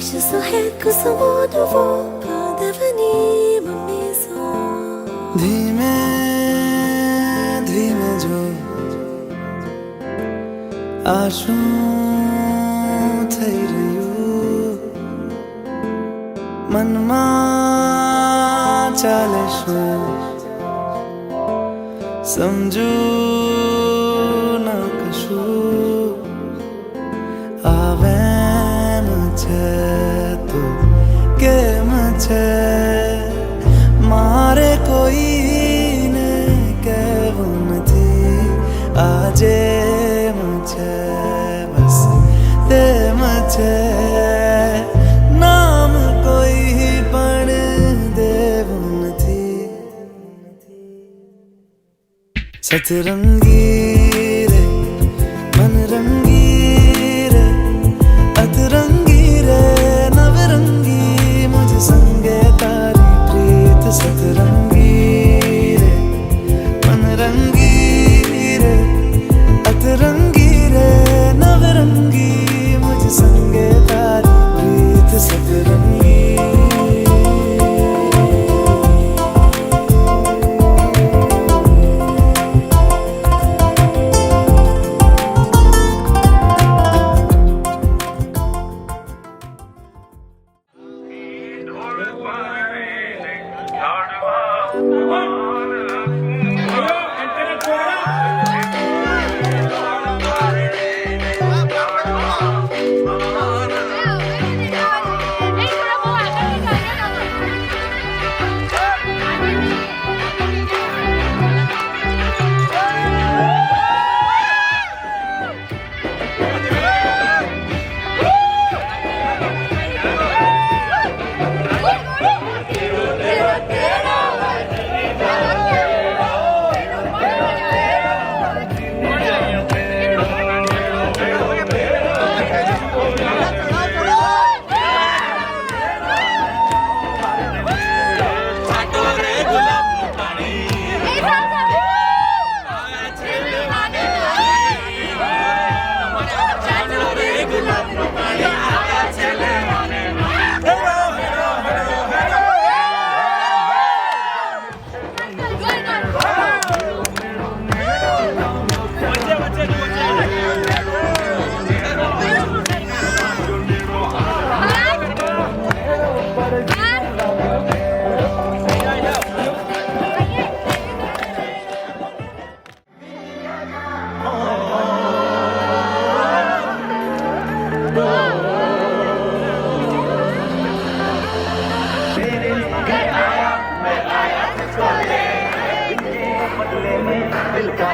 Je saurais que ce mot nouveau peut devenir ma maison. ધીમે ધીમે જો આ શું થઈ રહ્યું મનમાં ચાલે શું સમજુ ન કશું આવે છે તો કેમ છે મારે કોઈને કહેવું નથી આજે છે બસ તેમ છે નામ કોઈ પણ દેવું નથી સતરંગી રે મનરંગી રે अतरंगी रे नवरंगी मुझे संगे तारी प्रीत सतरंगी रे मनरंगी रे अतरंगी रे नवरंगी मुझे संगे तारी प्रीत सतरंगी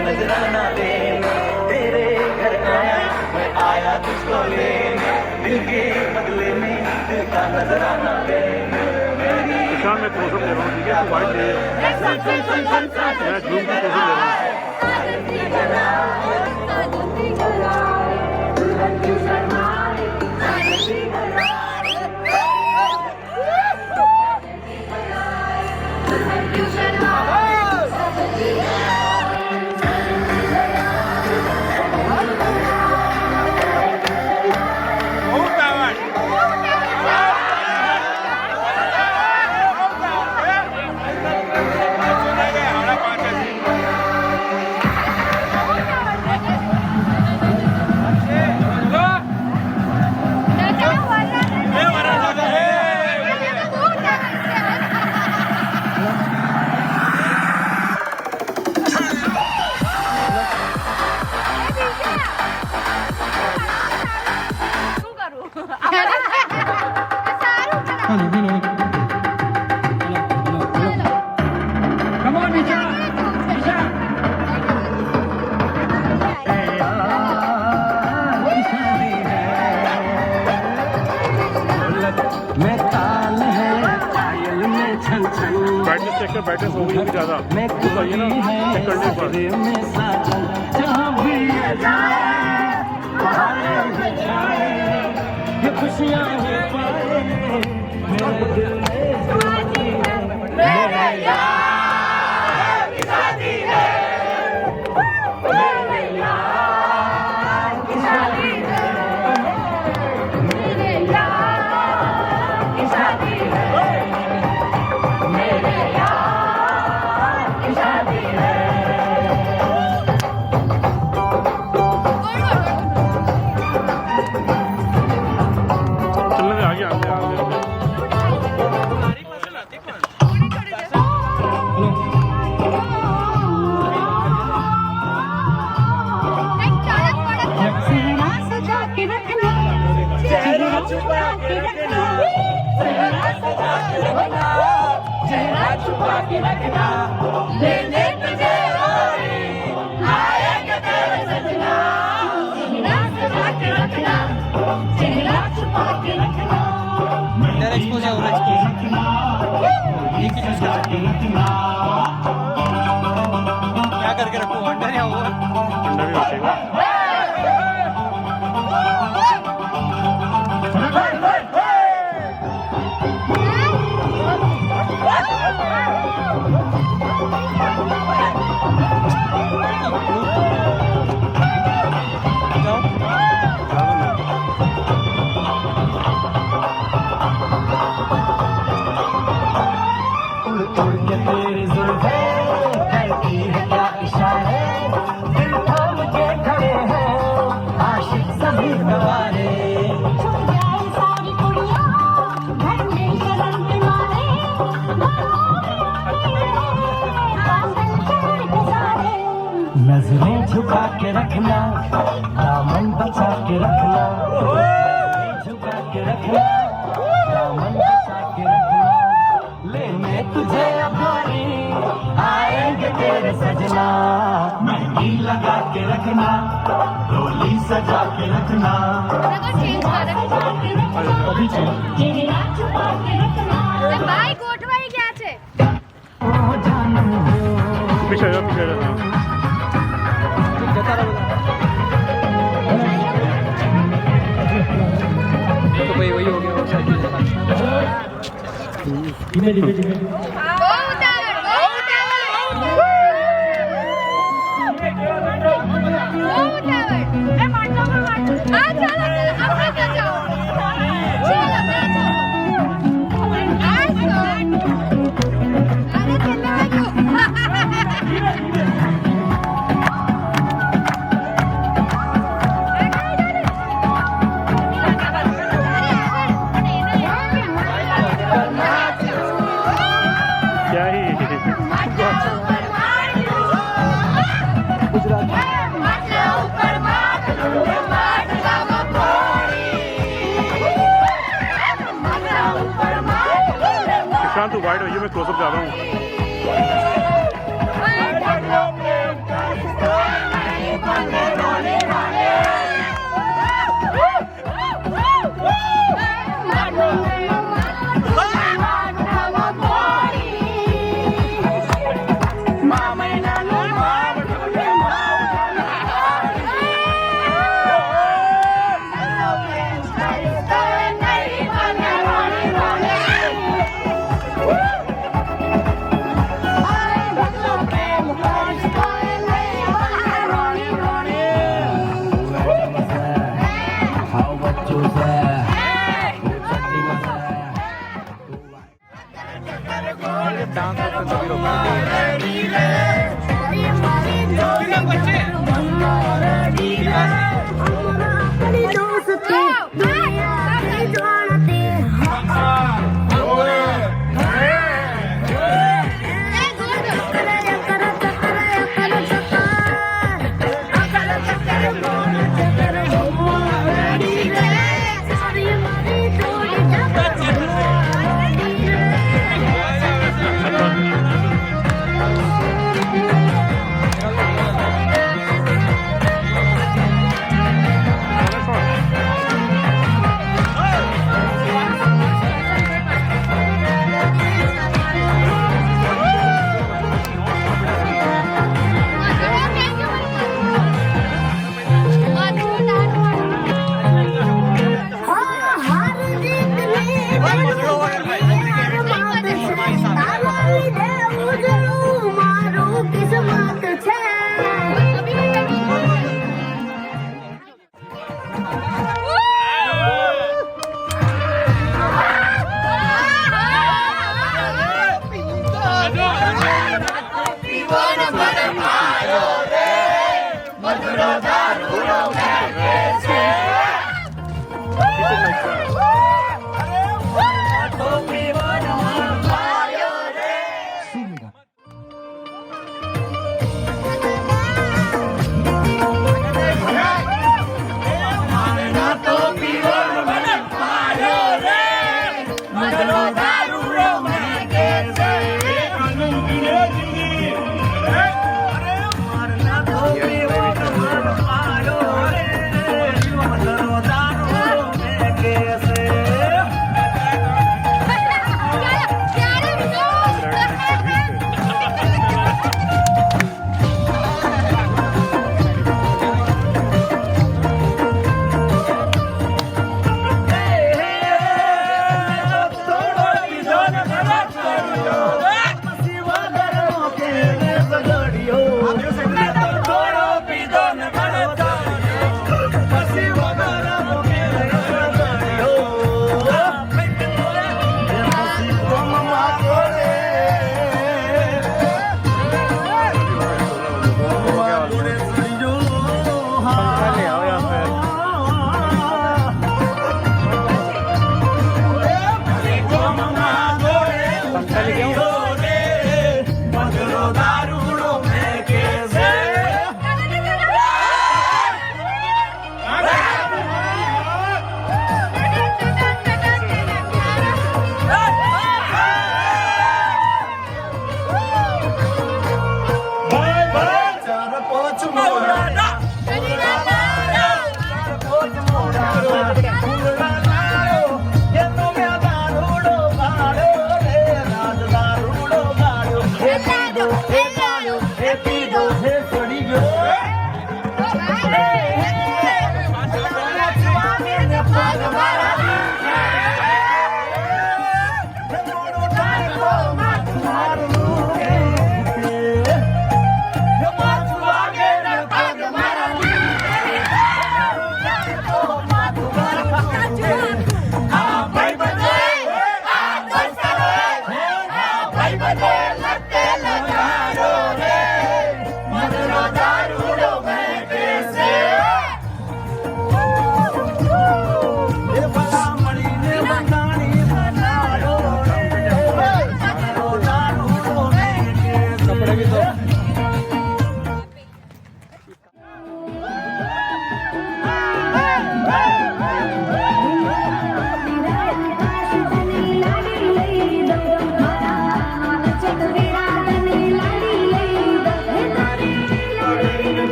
नजराना लेने तेरे घर आया मैं आया तुझको लेने दिल के बदले में दिल का नजराना लेने शाम में क्लोजअप ले रहा हूँ ठीक है तो वाइट ले मैं ग्रूम की क्लोजअप ले रहा हूँ ब्राइटनेस चेक कर ब्राइटनेस हो गई ज़्यादा तो सही है ना चेक करने के बाद खुशियाँ के रखना लेने तुझे गोरी आएंगे तेरे सजना चेहरा सजा के रखना चेहरा छुपा के रखना अंडर एक्सपोज है ओवर एक्सपोज एक ही चूज कर सकते हैं क्या करके रखो अंडर या ओवर अंडा भी बचेगा उड़ उड़ के तेरी जुल्फे करती है क्या इशारे दिल थाम के खड़े हैं आशिक सभी गवारे सारी कुड़ियां घर में शर्म के मारे नजरें झुका के रखना दामन बचा के रखना झुका के रखना दामन बचा के रखना लेने तुझे अब गोरी आएंगे तेरे सजना मेहंदी लगा के रखना डोली सजा के रखना चेहरा छुपा के रखना भाई ગોઠવાઈ ગયા છે ओ जानम हो पीछे जाओ पीछे जाओ जता रहो तो भाई वही हो गया और साइड धीमे धीमे धीमे બહુ ઉતાવળ બહુ ઉતાવળ એ માટલો પર માટલો આ ચાલો આપણે ત્યાં જાઓ ચાલો આ સો અરે ચલાવો क्या ही शांत वाइड होइए मैं क्लोजअप जा रहा हूँ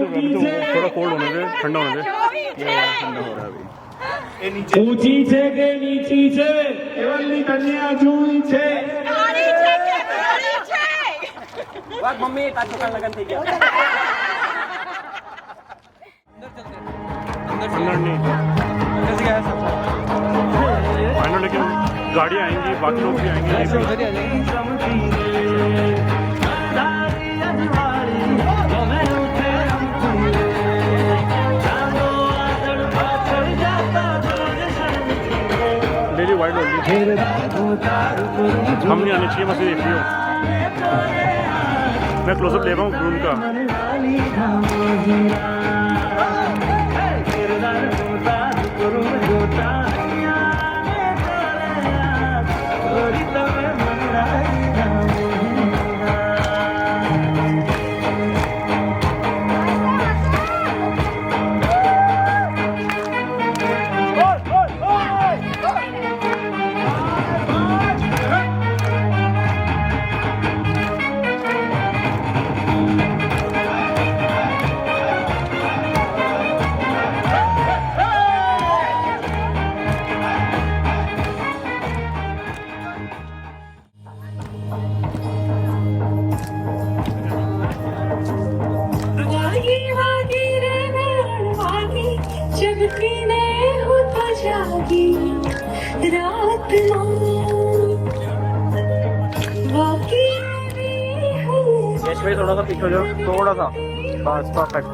अभी तो थोड़ा कोल्ड होने दे, ठंडा होने दे। ठंडा हो रहा है अभी। ऊंची छे के नीची छे केवलनी कन्या जूई छे વાત મમ્મી કાચું કાન લગન થઈ ગયા अंदर नहीं कैसे गया सब फाइनल, लेकिन गाड़ियाँ आएंगी, बाकी लोग भी आएंगे। उधर ही आ जाएंगे डेली वाइड होगी, हम नहीं आने चाहिए, बस ये देखिए। मैं क्लोजअप ले रहा हूँ ग्रूम का। थोड़ा सा पीछे जाओ, थोड़ा सा बस परफेक्ट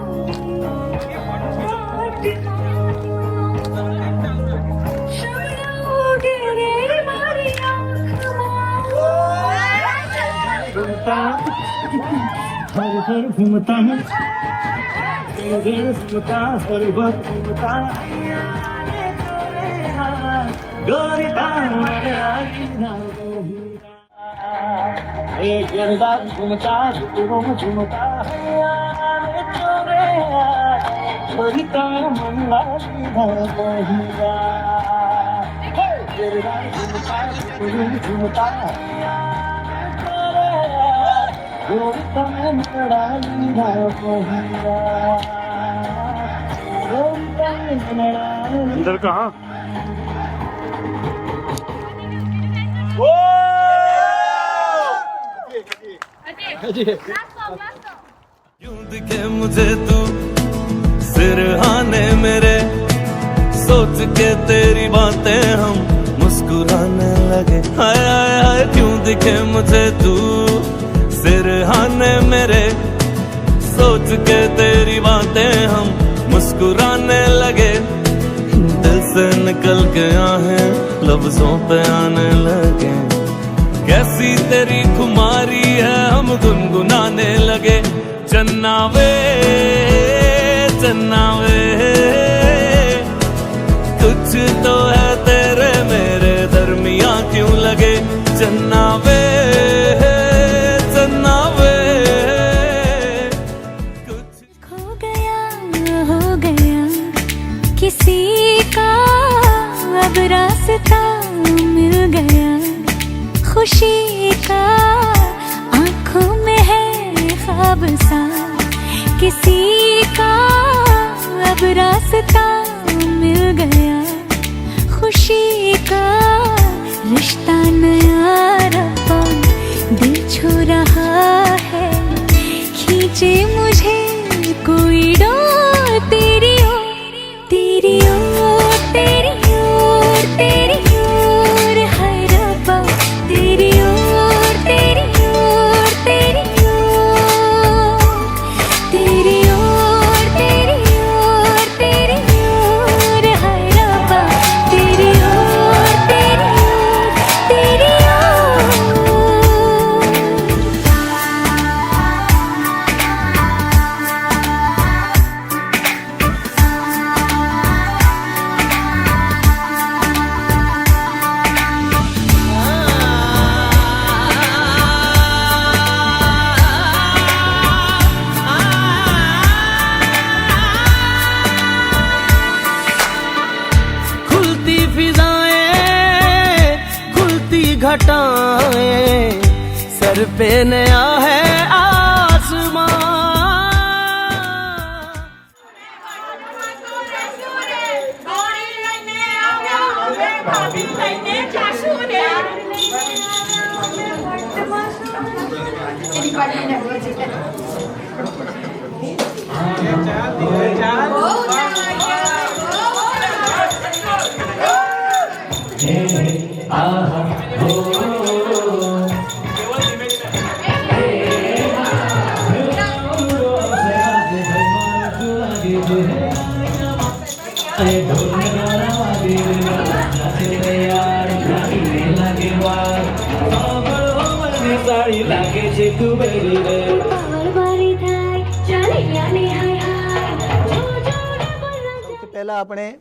हर हर घूमता हूँ घूमता हर वक्त घूमता गोरी एक गरदार घूमता घूमता छोड़ता मल्ला घूमता घूमता अंदर कहाँ? यूं दिखे मुझे तू सिरहाने मेरे, सोच के तेरी बातें हम मुस्कुराने लगे। हाय हाय हाय क्यों दिखे मुझे तू सिरहाने मेरे, सोच के तेरी बातें हम मुस्कुराने लगे। दिल से निकल के आहें लफ्जों पे आने लगे। कैसी तेरी खुमारी है हम गुनगुनाने लगे। चन्ना वे कुछ तो है तेरे मेरे दरमियां क्यों लगे। चन्ना वे खो गया हो गया किसी का अब रास्ता मिल गया, खुशी का आंखों में है ख्वाब सा, किसी का अब रास्ता मिल गया, खुशी का रिश्ता नया रहा, दिल छू रहा है, खींचे मुझे कोई डोर तेरी ओर, तेरी ओर, तेरी ओर, तेरी ओर, हाय रब्बा तेरी ओर, तेरी ओर, तेरी ओर, तेरी ओर, तेरी ओर, तेरी ओर। सर पे नया है आसमां। પહેલાં આપણે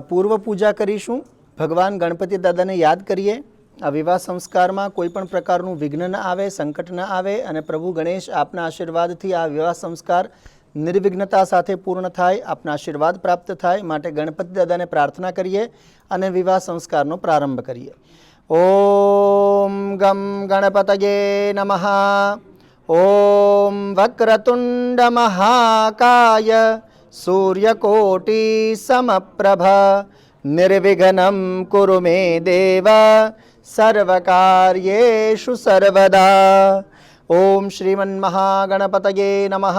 પૂર્વ પૂજા કરીશું. ભગવાન ગણપતિ દાદાને યાદ કરીએ. આ વિવાહ સંસ્કારમાં કોઈ પણ પ્રકારનું વિઘ્ન ન આવે, સંકટ ન આવે અને પ્રભુ ગણેશ આપના આશીર્વાદથી આ વિવાહ સંસ્કાર નિર્વિઘ્નતા સાથે પૂર્ણ થાય, આપના આશીર્વાદ પ્રાપ્ત થાય. માટે ગણપતિ દાદાને પ્રાર્થના કરીએ અને વિવાહ સંસ્કારનો પ્રારંભ કરીએ. ઓમ ગમ ગણપતયે નમઃ. ઓમ વક્રતુંડ મહાકાય સૂર્યકોટિ સમપ્રભ નિર્વિઘ્नं કુરુ મે દેવ સર્વકાર્યેષુ સર્વદા. ઓમ શ્રીમન્મહાગણપતયે નમઃ.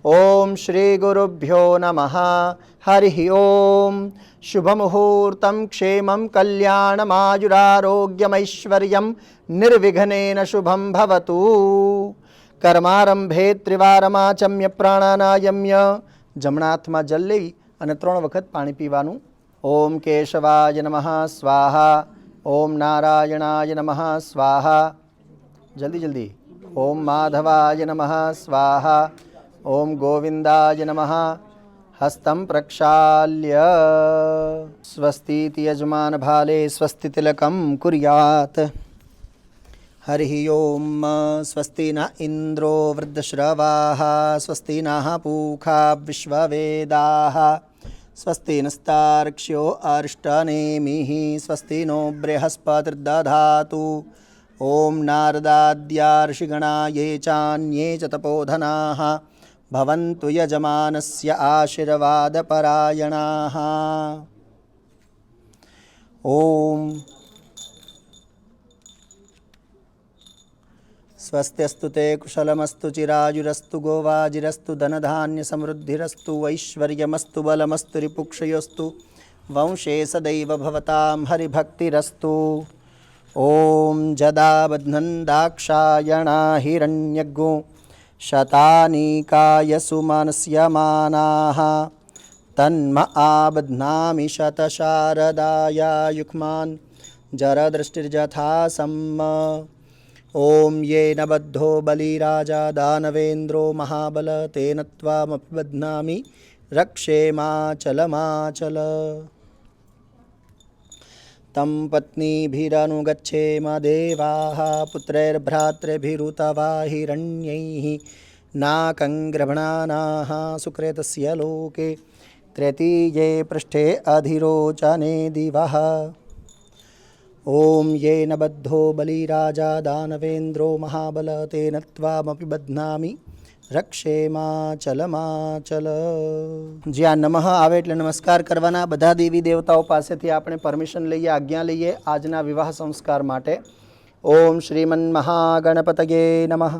ઓમ શ્રી ગુરુભ્યો નમઃ. હરિ ઓમ. શુભમુહૂર્તમ ક્ષેમં કલ્યાણમાયુરારોગ્યમૈશ્વર્યમ નિર્વિઘ્નેન શુભમ ભવતુ. કર્મારંભે ત્રિવારમાચમ્ય પ્રાણાનાયમ્ય. જમણા હાથમાં જલ લઈ અને 3 વખત પાણી પીવાનું. ઓમ કેશવાય નમઃ સ્વાહા. ઓમ નારાયણાય નમઃ સ્વાહા. જલ્દી જલ્દી. ઓમ માધવાય નમઃ સ્વાહા. ઓમ ગોવિંદાય નમઃ. હસ્તમ પ્રક્ષાલ્ય. સ્વસ્તીતિ યજમાન ભાલે સ્વસ્તિ તિલકમ કુર્યાત. હરિ ઓમ. સ્વસ્તિ ન ઇન્દ્રો વૃદ્ધશ્રવાઃ. સ્વસ્તિ નઃ પૂષા વિશ્વવેદાઃ. સ્વસ્તિ નસ્તાર્ક્ષ્યો અરિષ્ટનેમિઃ. સ્વસ્તિ નો બૃહસ્પતિર્દધાતુ. ઓમ નારદાદ્યા ઋષિગણા યે ચાન્યે ચ તપોધનાઃ ભવन्तु યજમાનસ્ય આશીર્વાદપરાયણાઃ. ઓમ સ્વસ્ત્યસ્તુ તે કુશલમસ્તુ ચિરાયુરસ્તુ ગોવાજીરસ્તુ ધનધાન્ય સમૃદ્ધિરસ્તુ ઐશ્વર્યમસ્તુ બલમસ્તુ રિપુક્ષયોસ્તુ વંશે સદૈવ ભવતામ હરિભક્તિરસ્તુ. ઓમ જદા બધ્નંદાક્ષાયણા હિરણ્યગો શતાનીકાય સુમનસ્યમાનાઃ તન્મ આબધ્નામિ શતશારદાયા યુક્માન જરદૃષ્ટિર્યથા સમ્મ. ઓમ યેન બદ્ધો બલિરાજા દાનવેન્દ્રો મહાબલ તેન ત્વામપી બધ્નામિ રક્ષેમાચલમાચલ. તમ પત્નીભિરનુગચ્છેમ દેવાઃ પુત્રૈર્ભ્રાતૃभिरुतवा हिरण्यैः नाकं गृह्णानाः सुकृतस्य लोके तृतीये पृष्ठे अधिरोचने दिवः. ओम येन बद्धो बलिराजा दानवेन्द्रो महाबल तेन त्वामपि बध्नामि રક્ષેમાચલમાચલ. જ્યાં નમઃ આવે એટલે નમસ્કાર કરવાના. બધા દેવી દેવતાઓ પાસેથી આપણે પરમિશન લઈએ, આજ્ઞા લઈએ આજના વિવાહ સંસ્કાર માટે. ઓમ શ્રીમન્મહાગણપતયે નમઃ.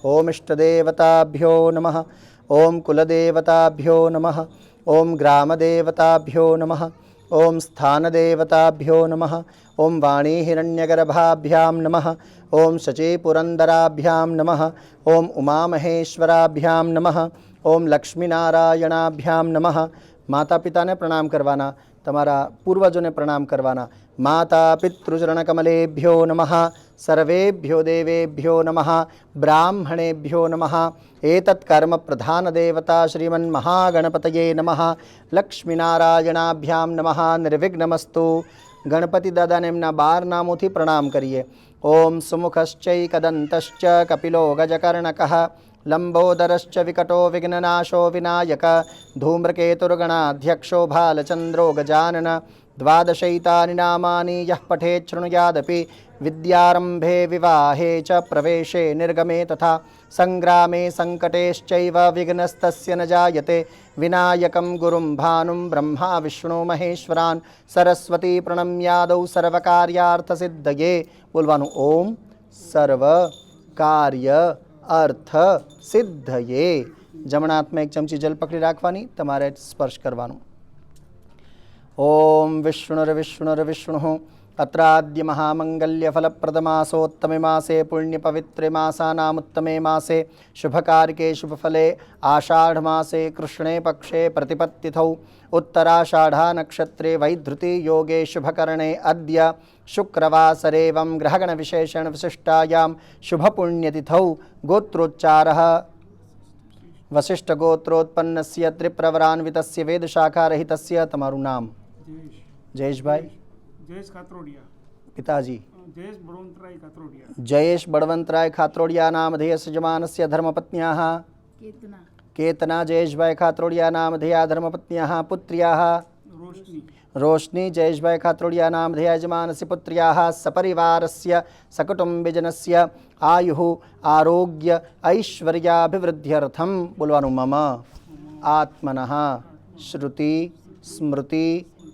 ઓમ ઇષ્ટદેવતાભ્યો નમઃ. ઓમ કુલદેવતાભ્યો નમઃ. ઓમ ગ્રામદેવતાભ્યો નમઃ. ઓમ સ્થાનદેવતાભ્યો નમઃ. ઓમ વાણી હિરણ્યગર્ભાભ્યામ નમઃ. ઓમ શચી પુરંદરાભ્યામ નમઃ. ઓમ ઉમામહેશ્વરાભ્યામ નમઃ. ઓમ લક્ષ્મીનારાયણાભ્યામ નમઃ. માતા પિતાને પ્રણામ કરવાના, તમારા પૂર્વજોને પ્રણામ કરવાના. માતા પિતૃચરણકમલેભ્યો નમઃ. સર્વેભ્યો દેવેભ્યો નમઃ. બ્રાહ્મણેભ્યો નમઃ. એતત્ કર્મ પ્રધાન દેવતા શ્રીમન્મહાગણપતયે નમઃ. લક્ષ્મીનારાયણાભ્યામ નમઃ. નિર્વિઘ્નમસ્તુ. ગણપતિ દાદાને એમના 12 નામોથી પ્રણામ કરીએ. ઓમ સુમુખશ્ચૈકદંતશ્ચ કપિલો ગજકર્ણકઃ લંબોદરશ્ચ વિકટો વિઘ્નનાશો વિનાયક ધૂમ્રકેતુર્ગણાધ્યક્ષો ભાલચંદ્રો ગજાનન દ્વાદશૈતાનિ નામાની યઃ પઠેત શૃણુયાદપી विद्यारंभे विवाहे च प्रवेशे निर्गमे तथा संग्रामे संकटेश्चैव विघ्नस्तस्य न जायते विनायकं गुरुं भानुं ब्रह्मा विष्णु महेश्वरान् सरस्वती प्रणम्यादौ सर्वकार्यार्थसिद्धये बोलवानुं ओम सर्व कार्य अर्थ सिद्धये जमणा हाथमां एक चमची जल पकड़ी राखवानी तमारे स्पर्श करवानुं ओम विष्णुर्विष्णुर्विष्णुः अत्राद्य महामंगल्य फलप्रदमासोत्तमे मासे पुण्य पवित्रे मासानामुत्तमे मासे शुभकार्यके शुभफले आषाढ़ मासे कृष्णे पक्षे प्रतिपत्तिथौ उत्तराषाढ़ा नक्षत्रे वैधृति योगे शुभकरणे अद्य शुक्रवासरेवं ग्रहगण विशेषण विशिष्टायां शुभपुण्यतिथौ गोत्रोच्चारः वशिष्ठ गोत्रोत्पन्नस्य त्रिप्रवरान्वितस्य वेदशाखारहितस्य तमारुं नाम जयेश भाई जयेश खातरोडिया पिताजी जयेश बड़वंतराय खातरोडिया जयेश बड़वंतराय खातरोडिया नामधेयस्य यजमानस्य धर्मपत्न्याः केतना जयेश भाई खातरोडिया नामधेया धर्मपत्न्याः पुत्र्याः रोशनी रोशनी जयेश भाई खातरोडिया नामधेया यजमानस्य पुत्र्याः सपरिवारस्य सकुटुम्बिजनस्य आयुः आरोग्य ऐश्वर्याभिवृद्ध्यर्थं बोलवानुं मम आत्मनः श्रुति स्मृति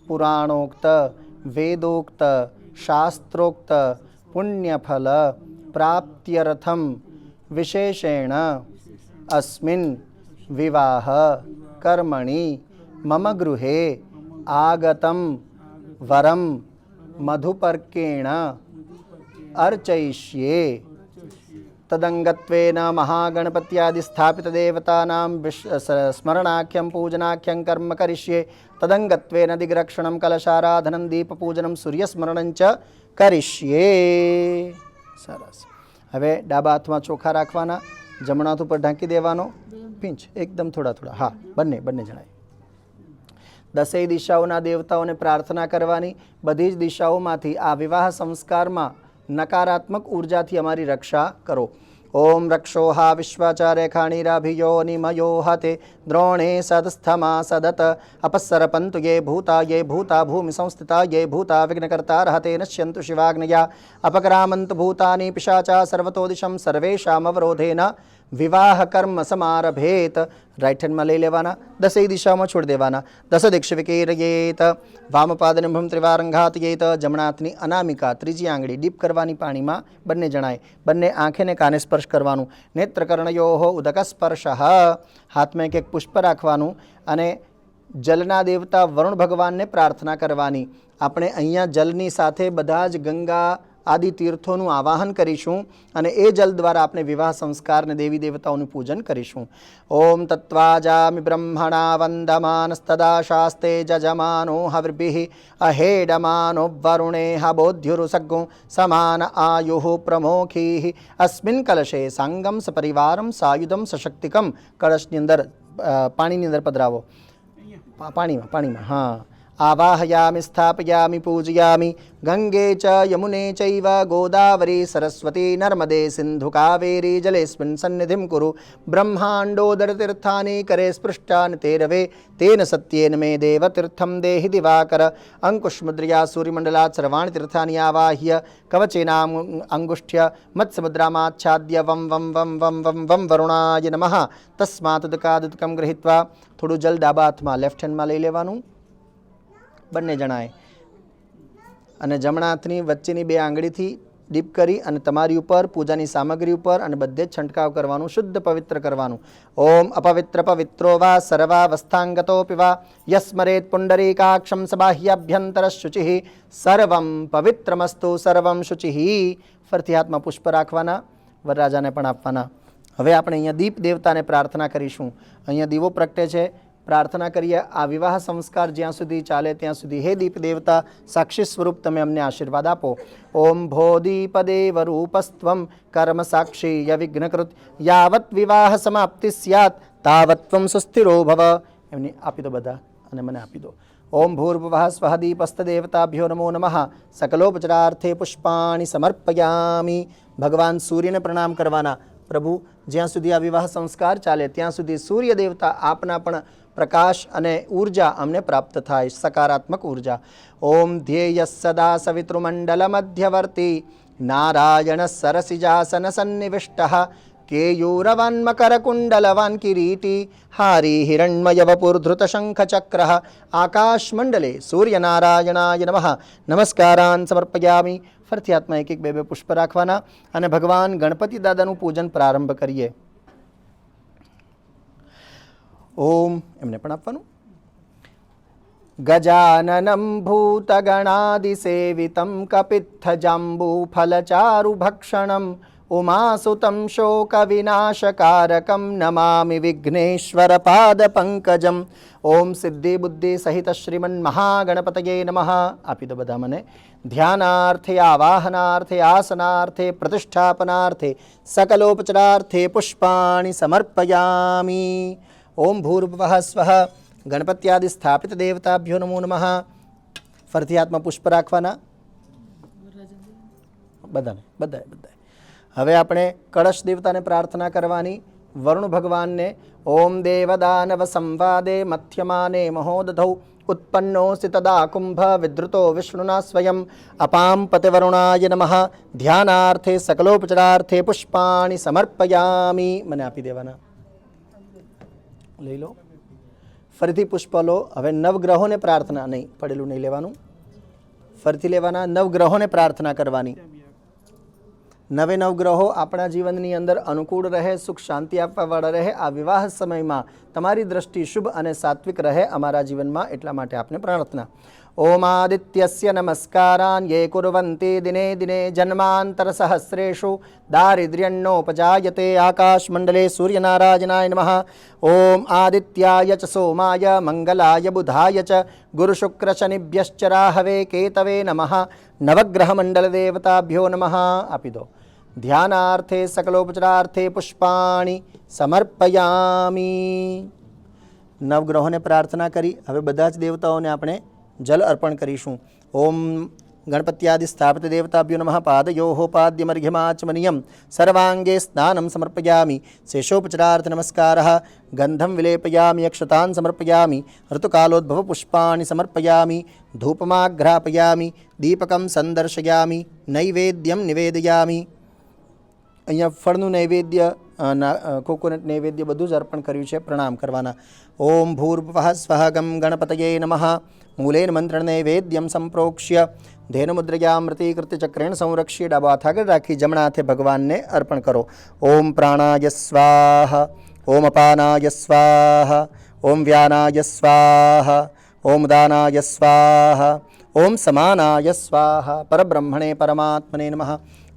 पुराणोक्त वेदोक्त शास्त्रोक्त पुण्यफल प्राप्त्यर्थं विशेषेण अस्मिन् विवाह कर्मणि मम गृहे आगतं वरं मधुपर्केण अर्चयिष्ये तदंगत्वेन महागणपत्यादि स्थापित देवतानां स्मरणाख्यं पूजनाख्यं कर्म करिष्ये तदंगत्वेन दिग्रक्षणं कलशाराधनं दीपपूजनं सूर्यस्मरणं च करिष्ये सरस हवे डाबा हाथमां चोखा राखवाना जमणा हाथ पर ढांकी देवानो पिंच एकदम थोड़ा थोड़ा हाँ बन्ने बन्ने जणाय दसेय दिशाओना देवताओने प्रार्थना करवानी बधी ज दिशाओमांथी आ विवाह संस्कारमा नकारात्मक ऊर्जाथी अमारी रक्षा करो ओम रक्षोहा विश्वाचार्यखाणीराभियो निमयो हते द्रोणे सदस्थमा सदत अपस्सरपन्तु ये भूता भूमि संस्थिता ये भूता विघ्नकर्ता रहते नश्यन्तु शिवाग्नया अपक्रामन्तु भूतानि पिशाचा सर्वतो दिशं सर्वेषामवरोधेन विवाह कर्म समारभेत राइट हैंड में ले लेवाना दसेय दिशा में छोड़ देवाना दस दिक्ष विकेरयेत वामपादनिभं त्रिवारंघातयेत जमणाथनी अनामिका त्रीजी आंगળી डीप करवानी पाणी में बंने जणाय बंने आंखे ने काने स्पर्श करवानुं नेत्रकर्णयोः उदकस्पर्शः हाथ में एक पुष्प राखवानुं अने जलना देवता वरुण भगवान ने प्रार्थना करवानी आपणे अहींया जलनी साथे बधा ज गंगा आदि तीर्थों आवाहन करीशुं अने ए जल द्वारा अपने विवाह संस्कार ने देवी देवताओं पूजन करीशुं ओम तत्वाजामि ब्रह्मणा वंदमानस्तदा शास्ते जजमानो हविर्भिः अहेडमानो वरुणे हबोध्युरुसग्गो समान आयुः प्रमोखीः अस्मिन् कलशे सांगम सपरिवारम सायुधम सशक्तिकम कलशनी अंदर पाणी अंदर पधरावो पाणी में हाँ आवाहयामि स्थापयामि पूजयामि गंगे च यमुने चैव गोदावरी सरस्वती नर्मदे सिंधु कावेरी जलेस्मिन् सन्निधिं कुरु ब्रह्माण्डोदरतीर्थानि करे स्पृष्टानि ते रवे तेन सत्येन मे देवतीर्थं देहि दिवाकर अंकुशमुद्रया सूर्यमण्डलात् सर्वाणि तीर्थानि आवाह्य कवचेनाम् अंगुष्ठ्य मत्समुद्रामाच्छाद्य वं वं वं वं वं वं वरुणाय नमः तस्मात् उदकादुदकं गृहीत्वा थोड़ुं जल डाबा हाथमां लेफ्ट हेन्डमां लई लेवानुं बंने जणाय अने जमणा हाथनी वच्चेनी बे आंगळीथी डीप करी अने तमारी उपर पूजानी सामग्री उपर अने बधे छंटकाव करवानुं शुद्ध पवित्र करवानुं ओम अपवित्र पवित्रो वा सर्वावस्थांगतोऽपि वा यस्मरेत् पुंडरीकाक्षं सबाह्याभ्यंतरशुचिः सर्वं पवित्रमस्तु सर्वं शुचिः फरती हाथमां पुष्प राखवाना वरराजाने पण आपवाना हवे आपणे अहींया दीप देवताने प्रार्थना करीशुं अहींया दीवो प्रगटे छे प्रार्थना करिए आ विवाह संस्कार ज्यां सुधी चाले त्यां सुधी हे दीप देवता साक्षी स्वरूप तमे अमने आशीर्वाद आपो ओम भो दीपदेव रूपस्त्वं कर्म साक्षी यविघ्नकृत यावत् विवाह समाप्ति स्यात् तावत् त्वं सुस्थिरो भव एमने आपी दो बधा अने मने आपी दो ओम भूर्भुवः स्वः दीपस्तदेवताभ्यो नमो नमः सकलोपचारार्थे पुष्पाणि समर्पयामि भगवान सूर्य ने प्रणाम करवाना प्रभु ज्यां सुधी आ विवाह संस्कार चाले त्यां सुधी सूर्य देवता आपना पण प्रकाश अने ऊर्जा अमने प्राप्त थाय सकारात्मक ऊर्जा ओम ध्येय सदा सवितृमंडल मध्यवर्ती નારાયણ સરસિજાસન સન્નિવિષ્ટઃ કેયુરવાન્મકરકુંડલવાન કિરીટી હારી હિરણ્મય વપુર્ધૃત શંખ ચક્ર આકાશમંડલે સૂર્યનારાયણાય નમઃ નમસ્કારાન સમર્પયામિ. ફરીથી હાથમાં એક એક બે બે પુષ્પ રાખવાના અને ભગવાન ગણપતિ દાદાનું પૂજન પ્રારંભ કરીએ. ઓમ એમને પણ આપવાનું. ગજાનનમ ભૂતગણાદિસેવિતમ કપિત્થજાંબૂફલચારુભક્ષણમ ઉમાસુતમ શોકવિનાશકારકમ નમામિ વિઘ્નેશ્વરપાદપંકજમ. ઓમ સિદ્ધિ બુદ્ધિ સહિત શ્રીમન મહાગણપતયે નમઃ. આપી દો બધા મને. ધ્યાનાર્થે આવાહનાર્થે આસનાર્થે પ્રતિષ્ઠાપનાર્થે સકલોપચારાર્થે પુષ્પાણિ સમર્પયામિ. ઓમ ભૂર્ભુવઃ સ્વઃ ગણપત્યાદિ સ્થાપિત દેવતાભ્યો નમો નમઃ. ફરીથી હાથમાં પુષ્પ રાખવાના બધાને બધાએ. હવે આપણે કળશ દેવતાને પ્રાર્થના કરવાની. વરુણ ભગવાનને ઓમ દેવદાનવ સંવાદે મથ્યમાને મહોદધૌ ઉત્પન્નોऽસि તદા કુંભ વિદ્રુતો વિષ્ણુના સ્વયં અપામ પતિવરુણાય નમઃ. ધ્યાનાર્થે સકલોપચારાર્થે પુષ્પાણિ સમર્પયામિ. મને આપી દેવાના. લઈ લો. ફરીથી પુષ્પ લો. હવે નવગ્રહોને પ્રાર્થના નહીં, પડેલું નહીં લેવાનું, ફરીથી લેવાના. નવગ્રહોને પ્રાર્થના કરવાની. નવે નવગ્રહો આપણા જીવનની અંદર અનુકૂળ રહે, સુખ શાંતિ આપવાવાળા રહે. આ વિવાહ સમયમાં તમારી દ્રષ્ટિ શુભ અને સાત્વિક રહે અમારા જીવનમાં, એટલા માટે આપને પ્રાર્થના. ઓમ આદિત્યસ્ય નમસ્કારાન યે કુર્વન્તિ દિને દિને જન્માંતર સહસ્રેષુ દારિદ્ર્યન્નોપજાયતે આકાશમંડલે સૂર્યનારાયણાય નમઃ. ઓમ આદિત્યાય ચ સોમાય મંગલાય બુધાય ચ ગુરુશુક્ર શનિભ્યશ્ચ રાહવે કેતવે નમઃ. નવગ્રહમંડલ દેવતાભ્યો નમઃ. આપી દો. ધ્યાનાર્થે સકલોપચારાર્થે પુષ્પાણિ સમર્પયામિ. નવગ્રહોને પ્રાર્થના કરી હવે બધા જ દેવતાઓને આપણે જલ અર્પણ કરીશું. ઓમ ગણપત્યાદિ સ્થાપિત દેવતાભ્યો નમઃ. પાદયોઃ પાદ્યમર્ઘ્યમાચમનિયમ સર્વાંગે સ્નાનમ સમર્પયામિ. શેષોપચારાર્થ નમસ્કારઃ. ગંધમ વિલેપયામિ. અક્ષતાન સમર્પયામિ. ઋતુકાલોદ્ભવ પુષ્પાણિ સમર્પયામિ. ધૂપમાઘ્રાપયામિ. દીપકમ સંદર્શયામિ. નૈવેદ્યમ નિવેદયામિ. અહીંયા ફળનું નૈવેદ્ય, કોકોનટ નૈવેદ્ય બધું જ અર્પણ કર્યું છે. પ્રણામ કરવાના. ઓમ ભૂર્ભુવઃ સ્વઃ ગમ ગણપતયે નમઃ. મૂલેન મંત્ર નૈવેદ્યમ સંપ્રોક્ષ્ય ધેનુમુદ્રયામૃતીકૃત્ય ચક્રેણ સંરક્ષ્ય. ડાબો હાથ આગળ રાખી જમણા હાથે ભગવાનને અર્પણ કરો. ઓમ પ્રાણાય સ્વાહા. ઓમ અપાનાય સ્વાહા. ઓમ વ્યાનાય સ્વાહા. ઓમ દાનાય સ્વાહા. ઓમ સમાનાય સ્વાહા. પરબ્રહ્મણે પરમાત્મને નમઃ.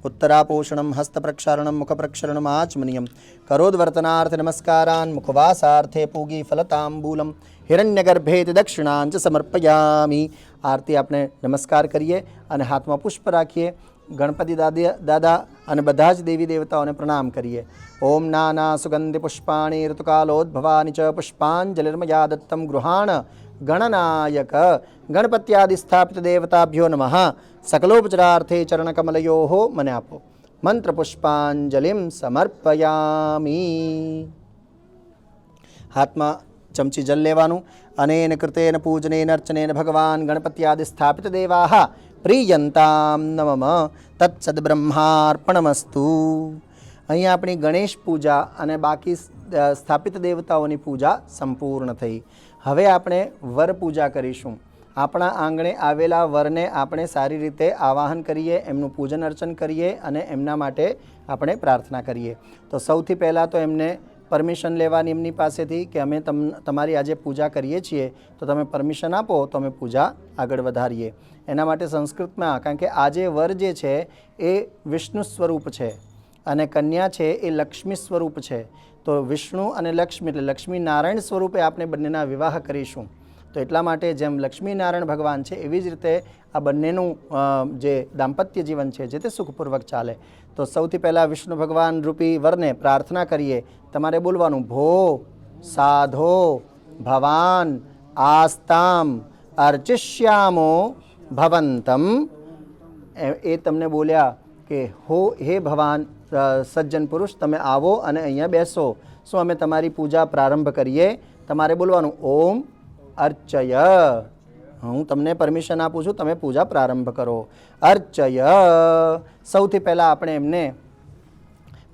ઉત્તરાપોષણમ હસ્તપ્રક્ષાલનમ મુખપ્રક્ષાલનમ આચમનિયમ કરોદ્વર્તનાર્થ નમસ્કારાન મુખવાસાર્થે પૂગી ફલતાંબૂલમ હિરણ્યગર્ભેતિ દક્ષિણાંચ સમર્પયામિ. આરતી આપણે નમસ્કાર કરીએ અને હાથમાં પુષ્પ રાખીએ. ગણપતિ દાદા અને બધા જ દેવી દેવતાઓને પ્રણામ કરીએ. ઓમ નાના સુગંધિ પુષ્પાણી ઋતુકાલોદ્ભવાની ચ પુષ્પાંજલિર્મયા દત્તમ ગૃહાણ ગણનાયક. ગણપત્યાદિ સ્થાપિત દેવતાભ્યો નમઃ. સકલોપચારાર્થે ચરણકમલયોઃ મને આપો. મંત્ર પુષ્પાંજલિમ સમર્પયામિ. હાથમાં ચમચી જલ લેવાનું. અનેન કૃતેન પૂજનેન અર્ચનેન ભગવાન ગણપત્યાદિ સ્થાપિત દેવાઃ પ્રિયંતામ નમઃ. તત્સદ્બ્રહ્માર્પણમસ્તુ. અહીંયા આપણી ગણેશ પૂજા અને બાકી સ્થાપિત દેવતાઓની પૂજા સંપૂર્ણ થઈ. હવે આપણે વર પૂજા કરીશું. આપણા આંગણે આવેલા વરને આપણે સારી રીતે આવાહન કરીએ, એમનું પૂજન અર્ચન કરીએ અને એમના માટે આપણે પ્રાર્થના કરીએ. તો સૌથી પહેલાં તો એમને પરમિશન લેવાની એમની પાસેથી કે અમે તમારી આજે પૂજા કરીએ છીએ, તો તમે પરમિશન આપો તો અમે પૂજા આગળ વધારીએ. એના માટે સંસ્કૃતમાં, કારણ કે આજે વર જે છે એ વિષ્ણુ સ્વરૂપ છે અને કન્યા છે એ લક્ષ્મી સ્વરૂપ છે. તો વિષ્ણુ અને લક્ષ્મી એટલે લક્ષ્મી નારાયણ સ્વરૂપે આપણે બંનેના વિવાહ કરીશું. તો એટલા માટે જેમ લક્ષ્મી નારાયણ ભગવાન છે એવી જ રીતે આ બંનેનું જે દાંપત્ય જીવન છે જે તે સુખપૂર્વક ચાલે. તો સૌથી પહેલાં વિષ્ણુ ભગવાન રૂપી વરને પ્રાર્થના કરીએ. તમારે બોલવાનું ભો સાધો ભવાન આસ્તામ અર્ચિષ્યામો ભવંતમ. એ તમને બોલ્યા કે હો હે ભવાન સજ્જન પુરુષ તમે આવો અને અહીંયા બેસો. શું અમે તમારી પૂજા પ્રારંભ કરીએ? તમારે બોલવાનું ઓમ અર્ચય હું તમને પરમિશન આપું છું, તમે પૂજા પ્રારંભ કરો. અર્ચય, સૌથી પહેલાં આપણે એમને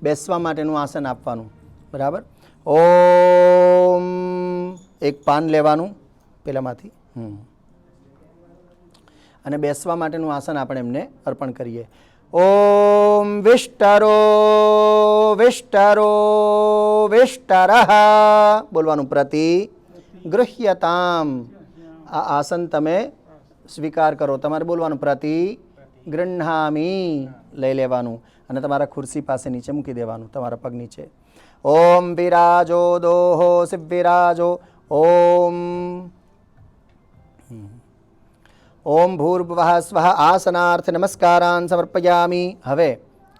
બેસવા માટેનું આસન આપવાનું. બરાબર. ઓમ, એક પાન લેવાનું પેલામાંથી અને બેસવા માટેનું આસન આપણે એમને અર્પણ કરીએ. ઓમ વિષ્ટરો વિષ્ટરો વિષ્ટરઃ બોલવાનું. પ્રતિ ગૃહ્યતામ, આ આસન તમે સ્વીકાર કરો. તમારે બોલવાનું પ્રતિ ગૃહ્ણામી, લઈ લેવાનું અને તમારા ખુરશી પાસે નીચે મૂકી દેવાનું, તમારા પગ નીચે. ઓમ વિરાજો દોહો શિવિરાજો. ઓમ ભૂર્ભુવઃ સ્વઃ આસનાર્થ નમસ્કારાન સમર્પયામી. હવે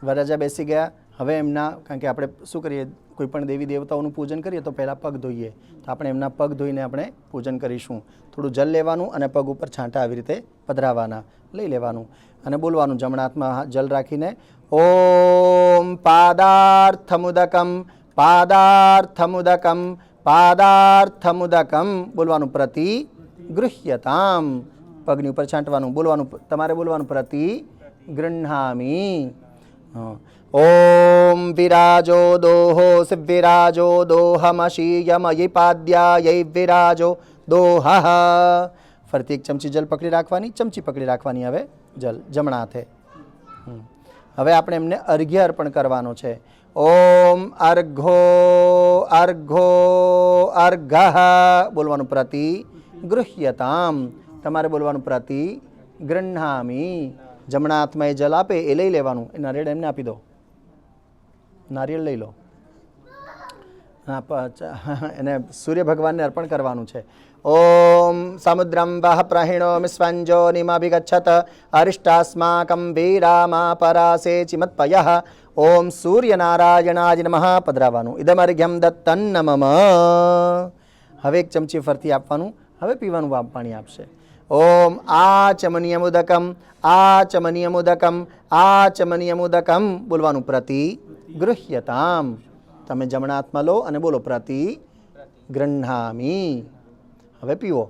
વરરાજા બેસી ગયા. હવે એમના, કારણ કે આપણે શું કરીએ, કોઈ પણ દેવી દેવતાઓનું પૂજન કરીએ તો પહેલાં પગ ધોઈએ, તો આપણે એમના પગ ધોઈને આપણે પૂજન કરીશું. થોડું જલ લેવાનું અને પગ ઉપર છાંટા આવી રીતે પધરાવાના, લઈ લેવાનું અને બોલવાનું જમણા હાથમાં જલ રાખીને. ઓમ પાદાર્થમુદકમ પાદાર્થમુદકમ પાદાર્થમુદકમ બોલવાનું. પ્રતિ ગૃહ્યતામ, પગની ઉપર છાંટવાનું, બોલવાનું. તમારે બોલવાનું પ્રતિ ગૃહ્ણામી. ઓમ વિરાજો દોહો શિવિરાજો દોહમશીયમયી પાદ્યાયૈ વિરાજો દોહઃ. ફરીથી એક ચમચી જલ પકડી રાખવાની, ચમચી પકડી રાખવાની. હવે જલ જમણા હાથે. હવે આપણે એમને અર્ઘ્ય અર્પણ કરવાનો છે. ઓમ અર્ઘો અર્ઘો અર્ઘઃ બોલવાનું. પ્રતિ ગૃહ્યતામ, તમારે બોલવાનું પ્રતિ ગૃહ્ણામી. જમણા હાથમાં એ જલ આપે એ લઈ લેવાનું, એ નારિયેળ એમને આપી દો, નારિયેળ લઈ લો. હા, એને સૂર્ય ભગવાનને અર્પણ કરવાનું છે. ઓમ સમુદ્રમ વહ પ્રહિણો મિસ્વંજો નિમાભિગચ્છત અરિષ્ટાસ્માકં વીરામા પરાસે ચિમત્પયઃ. ઓમ સૂર્યનારાયણાય નમઃ પધરાવાનું. ઇદમર્ઘ્યમ દત્તન્નમમ. હવે એક ચમચી ફરતી આપવાનું. હવે પીવાનું પાણી આપશે. ઓમ આચમનીયમુદકમ આચમનીયમુદકમ આચમનીયમુદકમ બોલવાનું. પ્રતિ ગૃહ્યતામ, તમે જમણા હાથમાં લો અને બોલો પ્રતિ ગૃહ્ણામી. હવે પીવો.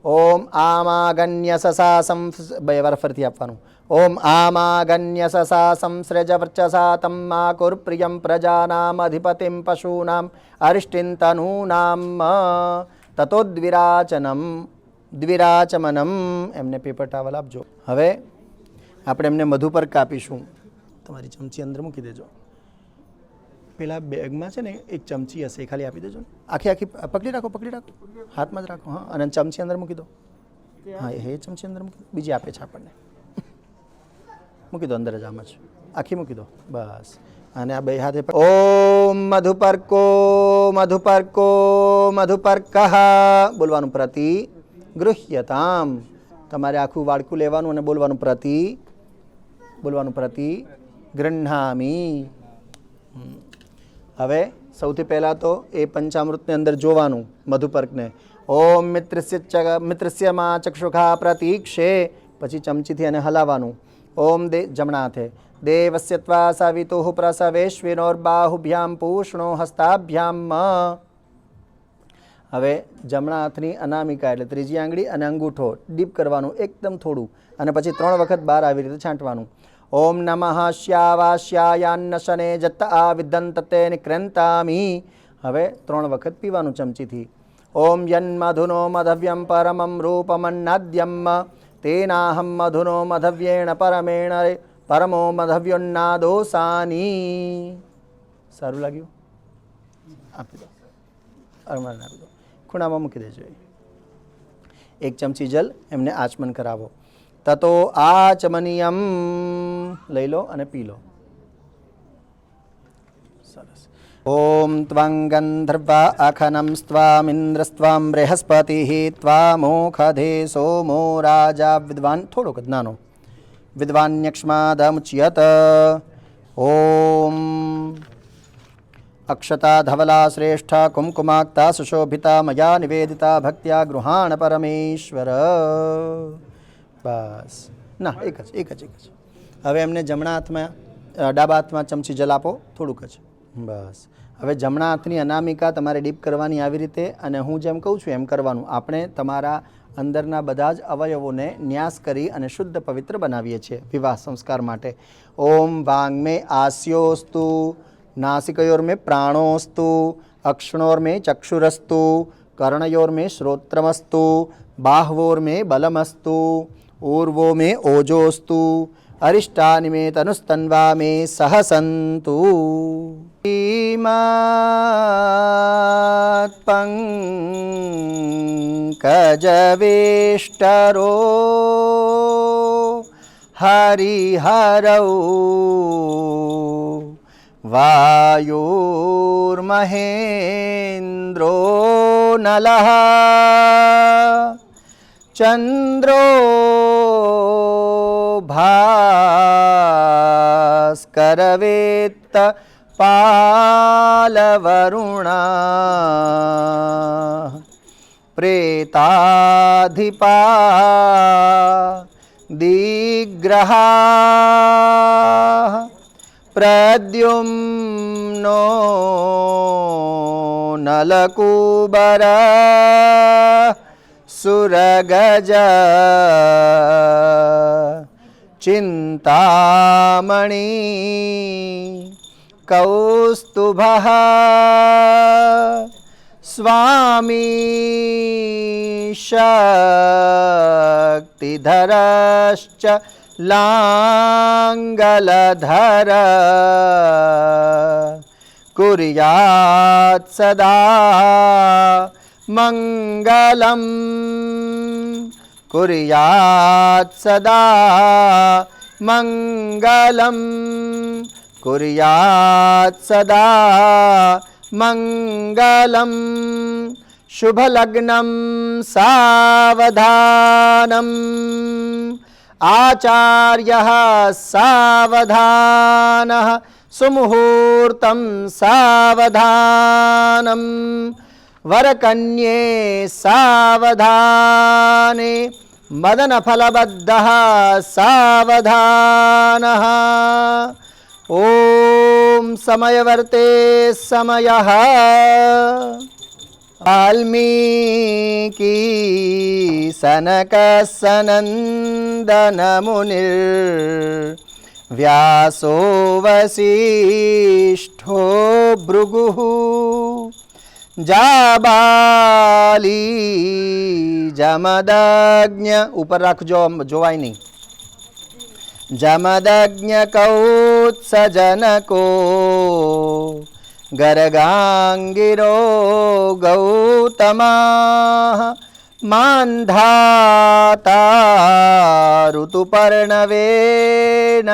ઓમ આમાગન્ય સસાસમ, બે વાર ફરીથી આપવાનું. ઓમ આમાગન્ય સસાસમ સૃજ વર્ચસા તમ્મા કુર પ્રિયમ પ્રજાનામ અધિપતિમ પશૂનામ અરિષ્ટિન તનૂનામ તતો દ્વિરાચમનમ. એમને પેપર ટાવલ આપજો. હવે આપણે એમને મધુપર્ક આપીશું. તમારી ચમચી અંદર મૂકી દેજો. પેલા બેગમાં છે ને એક ચમચી હશે, એ ખાલી આપી દેજો. આખી આખી પકડી રાખો, પકડી રાખો, હાથમાં જ રાખો. હા, અને ચમચી અંદર મૂકી દો. હા, એ ચમચી અંદર મૂકી દો. બીજી આપે છે આપણને, મૂકી દો અંદર જ, આમ જ આખી મૂકી દો. બસ. અને આ બે હાથે ઓમ મધુપર્કો મધુપર્કો મધુપર્કઃ બોલવાનું. પ્રતિ ગૃહ્યતામ, તમારે આખું વાડકું લેવાનું અને બોલવાનું પ્રતિ ગૃહ્ણામી. હવે સૌથી પહેલાં તો એ પંચામૃતને અંદર જોવાનું મધુપર્કને. ઓમ મિત્રસ્ય મા ચક્ષુખા પ્રતીક્ષે, પછી ચમચીથી એને હલાવવાનું. ઓમ જમણા હાથે. દેવસ્ય ત્વા સવિતુઃ પ્રસવેશ્વિનોર્બાહુભ્યામ પૂષ્ણો હસ્તાભ્યામ. હવે જમણા હાથની અનામિકા એટલે ત્રીજી આંગળી અને અંગૂઠો ડીપ કરવાનું એકદમ થોડું, અને પછી 3 વખત બહાર આવી રીતે છાંટવાનું. ઓમ નમઃ શ્યાવાશ્યાયાન્ન શને જત આ વિદંતતે નિક્રંતામી. હવે 3 વખત પીવાનું ચમચીથી. ઓમ યન્મધુનો મધવ્યમ પરમમ રૂપમન્નાદ્યમ તેનાહમ મધુનો મધવ્યેણ પરમેણ પરમો મધવ્યોન્નાદોસાની. સારું લાગ્યું? આપી દો, અરમાન આપી દો, ખૂણામાં મૂકી દેજો. એક ચમચી જલ એમને આચમન કરાવો. તતો આચમનીયમ લઈ લો અને પી લો. સરસ. ઓમ ત્વં ગંધર્વા અખનમ સ્વામિન્દ્રસ્વામ બૃહસ્પતિ ત્વામોખધે સોમો રાજા વિદ્વાન. થોડોક જ નાનો. વિદ્વાન્યક્ષ્માદમુચ્યત. ઓમ અક્ષતા ધવલા શ્રેષ્ઠ કુમકુમાક્તા સુશોભિતા મયા નિવેદિતા ભક્ત્યા ગૃહાણ પરમેશ્વર. બસ. ના, એક જ. હવે એમને જમણા હાથમાં ડાબા હાથમાં ચમચી જલ આપો, થોડુંક જ. બસ. હવે જમણા હાથની અનામિકા તમારે ડીપ કરવાની આવી રીતે, અને હું જેમ કહું છું એમ કરવાનું. આપણે તમારા અંદરના બધા જ અવયવોને ન્યાસ કરી અને શુદ્ધ પવિત્ર બનાવીએ છીએ વિવાહ સંસ્કાર માટે. ઓમ વાંગ મે આસ્યોસ્તુ, નાસિકયોર મે પ્રાણોસ્તુ, અક્ષણોર મે ચક્ષુરસ્તુ, કર્ણયોર મે શ્રોત્રમસ્તુ, બાહ્વોર મે બલમસ્તુ, ऊर्वो में ओजोस्तु, अरिष्टानि में तनुस्तन्वा में सहसन्तु. पंकजवेष्टरो हरिहरौ वायुर्महेन्द्रो नलः चंद्रो भास्करवेत्त पालवरुणा प्रेताधिपा दिग्रहा प्रद्युम्नो नलकूबर सुरगज चिंतामणि कौस्तुभः स्वामी शक्तिधरश्च लांगलधर कुर्यात् सदा मंगलम कुर्यात् सदा मंगलम कुर्यात् सदा मंगलम शुभ लग्नं सावधानम आचार्यः सावधानः सुमुहूर्तं सावधानम वरकन्ये सावधाने मदनफलबद्धः सावधानः ॐ समयवर्ते समयः वाल्मीकि सनकसनन्दनमुनिर्व्यासो वसिष्ठो भृगुः जाबाली जमदग्ञ ऊपर रखजो जोवाय नहीं जमदग्ञ कौत्सजनको गर्गांगिरो गौतमा मान्धाता ऋतुपर्णवेन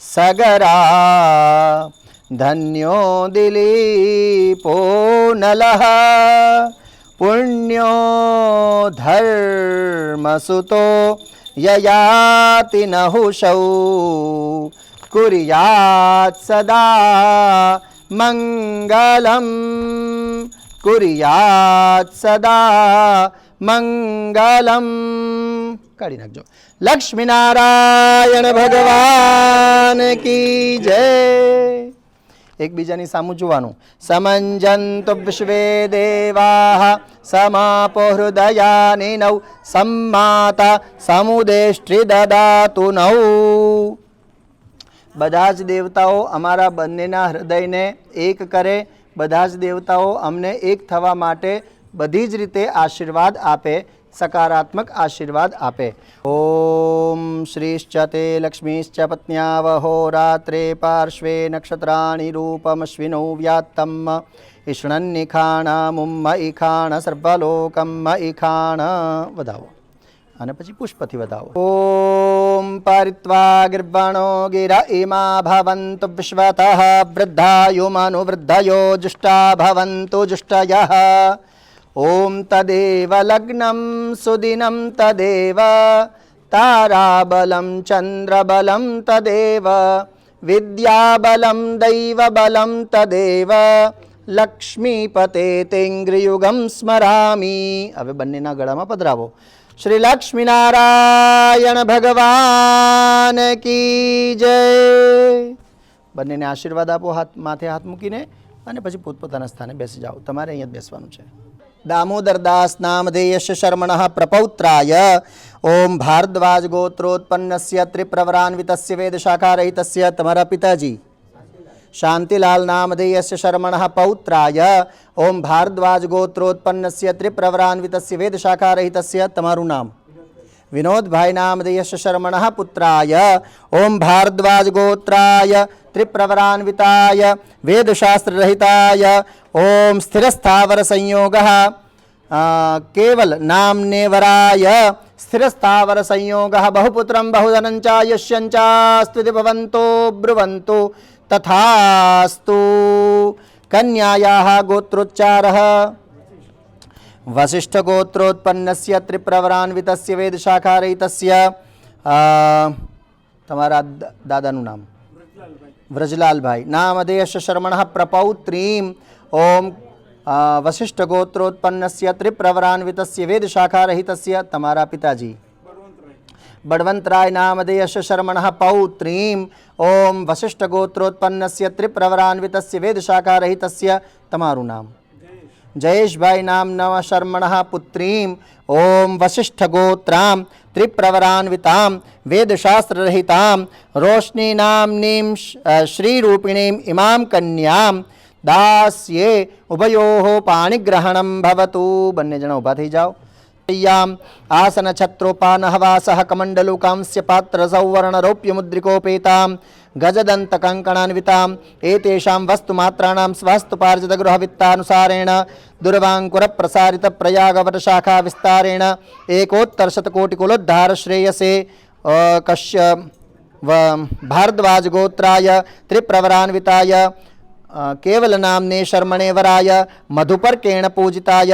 सगरा धन्यो दिलीपो नलः पुण्यो धर्मसुतो ययाति नहुषौ कुर्यात् सदा मंगलम कुर्यात् सदा मंगलम काढ़ी नाखजो लक्ष्मीनारायण भगवान की जय એકબીજાની સામું જોવાનું સમંજંતુ વિશ્વે દેવાઃ સમાપો હૃદયાનિ નૌ सम्माता સમુદેષ્ટિ દદાતુ નૌ. બધા જ દેવતાઓ અમારા બંનેના હૃદયને એક કરે, બધા જ દેવતાઓ અમને એક થવા માટે બધી જ રીતે આશીર્વાદ આપે, सकारात्मक आशीर्वाद आपे. ओम श्रीश्च ते लक्ष्मीश्च पत्न्यावहो रात्रे पार्श्वे नक्षत्राणि रूपमश्विनौ व्यात्तम् ईष्णन्निखाणमुम्म ईखाण सर्वलोकम्म ईखाण वधावो અને પછી પુષ્પથી વધાવો. ઓમ પરિત્વા ગિર્વણો ગિર ઇમા ભવन्तु વિશ્વતઃ વૃદ્ધાયુમનુ વૃદ્ધયો જુષ્ટા ભવन्तु જુષ્ટયઃ. ओम तदेव लग्नं सुदिनं तदेव ताराबलं चंद्रबलं तदेव विद्याबलं दैवबलं तदेव लक्ष्मीपते तेंग्रियुगं स्मरामि. હવે બંનેના ગળામાં પધરાવો. શ્રી લક્ષ્મીનારાયણ ભગવાન કી જય. બંનેને આશીર્વાદ આપો હાથ માથે હાથ મૂકીને અને પછી પોતપોતાના સ્થાને બેસી જાઓ. તમારે અહીંયા જ બેસવાનું છે. दामोदरदास नामधेयस्य शर्मणः प्रपौत्राय ओम भारद्वाज गोत्रोत्पन्नस्य त्रिप्रवरान्वितस्य वेदशाखारहितस्य तमरा पिताजी शांतिलाल नामधेयस्य शर्मणः पौत्राय ओम भारद्वाज गोत्रोत्पन्नस्य त्रिप्रवरान्वितस्य वेदशाखारहितस्य तमारू नाम विनोद भाई नामधेयस्य शर्मणः पुत्राय ओम भारद्वाज गोत्राय त्रिप्रवरान्विताय वेदशास्त्ररहिताय ओम स्थिरस्थावर संयोगः केवल नामनेवराय स्थिरस्थावर संयोगः बहुपुत्रं बहुधनं च यश्यं च स्तुति भवन्तो ब्रुवन्तु तथास्तु। कन्यायाः गोत्रोच्चारः वसिष्ठ गोत्रोत्पन्नस्य त्रिप्रवरान्वितस्य वेदशाखारहितस्य तमारा दादाનું નામ વ્રજલાલ ભાઈ નામધેયस्य शर्मणः प्रपौत्रीं ओम वसिष्ठ गोत्रोत्पन्नस्य त्रिप्रवरान्वितस्य वेदशाखारहितस्य तमारा पिताजी बड़वंतराय नामधेयस्य शर्मणः पौत्रीं ओम वसिष्ठ गोत्रोत्पन्नस्य त्रिप्रवरान्वितस्य वेदशाखारहितस्य तमारू नाम जयेश भाई नाम नव शर्मणः पुत्रीं ओम वसिष्ठ गोत्रां त्रिप्रवरान्वितां वेदशास्त्ररहितां रोशनी नाम्नीं श्रीरूपिणीं इमां कन्यां दास्ये उभयोः पाणिग्रहणं भवतु। बन्ने जण ऊभा थई जाओ। आसन छत्रोपानहवासः कमण्डलुकांस्य पात्र सौवर्णरौप्यमुद्रिकोपेतां गजदंत कंकणान्विताम् एतेषां वस्तुमात्राणां स्वस्तुपार्जितगृहवित्तानुसारेण दुर्वाङ्कुर प्रसारित प्रयागवटशाखा विस्तारेण एकोत्तरशतकोटिकुलोद्धार श्रेयसे कश्य भारद्वाज गोत्राय त्रिप्रवरान्विताय केवल नामने शर्मणे वराय मधुपर्केण पूजिताय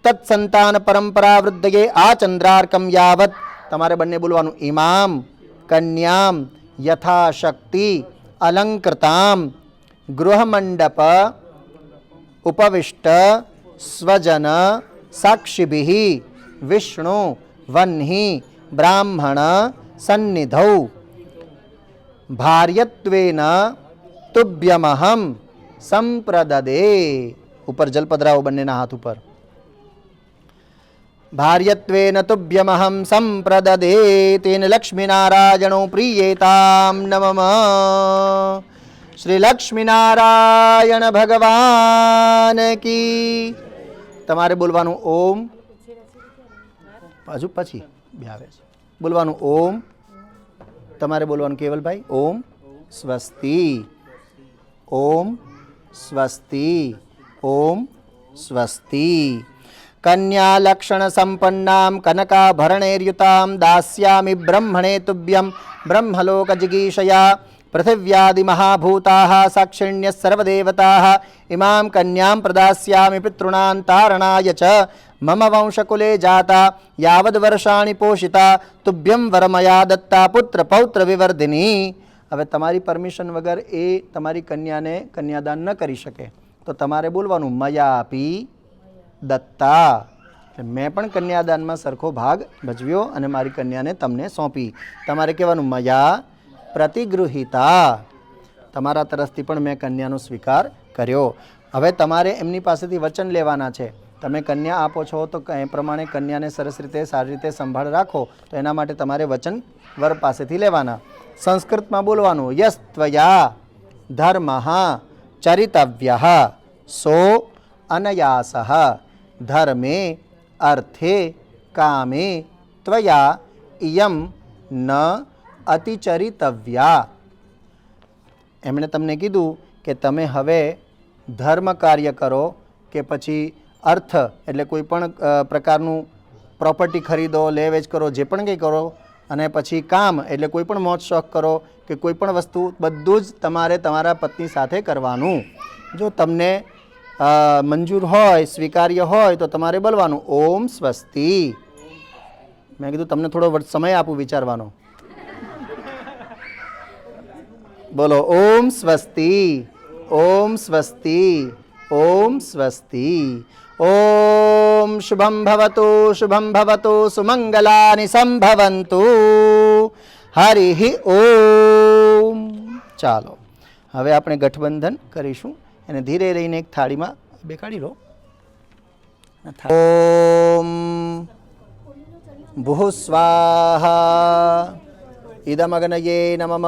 तत्संतान परंपरा वृद्धये आचंद्रार्कम यावत तमारे बन्ने बोलवानुं इमाम कन्याम यथाशक्ति अलंकृताम गृहमंडप उपविष्ट स्वजन साक्षिभिः विष्णु वह्नि ब्राह्मण सन्निधौ भार्यत्वेन तुभ्यमहं संप्रददे। ऊपर जलपधराओ बन्नेना हाथ ऊपर। भार्यत्वेन तुभ्यमहं संप्रददे तेन लक्ष्मीनारायणो प्रीयेतां नमः। श्री लक्ष्मीनारायण भगवान की। तमारे बोलवानुं ओम हजू पछी ब्यावे छे बोलवानुं ओम। तमारे बोलवानुं केवल भाई ओम स्वस्ति ओम स्वस्ति ओम स्वस्ति। कन्या लक्षण संपन्नां कनकाभरणैर्युतां दास्यामि ब्रह्मणे तुभ्यं ब्रह्मलोक जिगीषया पृथिव्यादि महाभूताः साक्षिण्यः सर्वदेवताः इमां कन्यां प्रदास्यामि पितॄणां तारणाय च मम वंशकुले जाता यावद्वर्षाणि पोषिता तुभ्यं वरमया दत्ता पुत्र पौत्र विवर्धिनी। હવે તમારી પરમિશન વગર એ તમારી કન્યાને કન્યાદાન ન કરી શકે તો તમારે બોલવાનું મયાપી દત્તા મેં પણ કન્યાદાનમાં સરખો ભાગ ભજવ્યો અને મારી કન્યાને તમને સોંપી. તમારે કહેવાનું મયા પ્રતિગૃહિતા તમારા તરફથી પણ મેં કન્યાનો સ્વીકાર કર્યો. હવે તમારે એમની પાસેથી વચન લેવાના છે. તમે કન્યા આપો છો તો એ પ્રમાણે કન્યાને સરસ રીતે સારી રીતે સંભાળ રાખો તો એના માટે તમારે વચન વર પાસેથી લેવાના. સંસ્કૃતમાં બોલવાનું યસ્ત્વયા ધર્મઃ ચરિતવ્યઃ સો અનયાસઃ ધર્મે અર્થે કામે ત્વયા ઇયમ ન અતિચરિતવ્યા. એમણે તમને કીધું કે તમે હવે ધર્મ કાર્ય કરો કે પછી અર્થ એટલે કોઈ પણ પ્રકારનું પ્રોપર્ટી ખરીદો લે વેચ કરો જે પણ કંઈ કરો અને પછી કામ એટલે કોઈ પણ મોજ શોખ કરો કે કોઈ પણ વસ્તુ બધું જ તમારે તમારા પત્ની સાથે કરવાનું. જો તમને મંજૂર હોય સ્વીકાર્ય હોય તો તમારે બોલવાનું ઓમ સ્વસ્તિ. મેં કીધું તમને થોડો સમય આપું વિચારવાનો. બોલો ઓમ સ્વસ્તિ ઓમ સ્વસ્તિ ઓમ સ્વસ્તિ. ओम शुभम भवतु सुमंगलानि संभवन्तु हरि ओम. ચાલો હવે આપણે ગઠબંધન કરીશું અને ધીરે રહીને એક થાળીમાં બેસાડી લો. ઓમ ભુઃ સ્વાહા ઇદમગ્નયે નમઃ.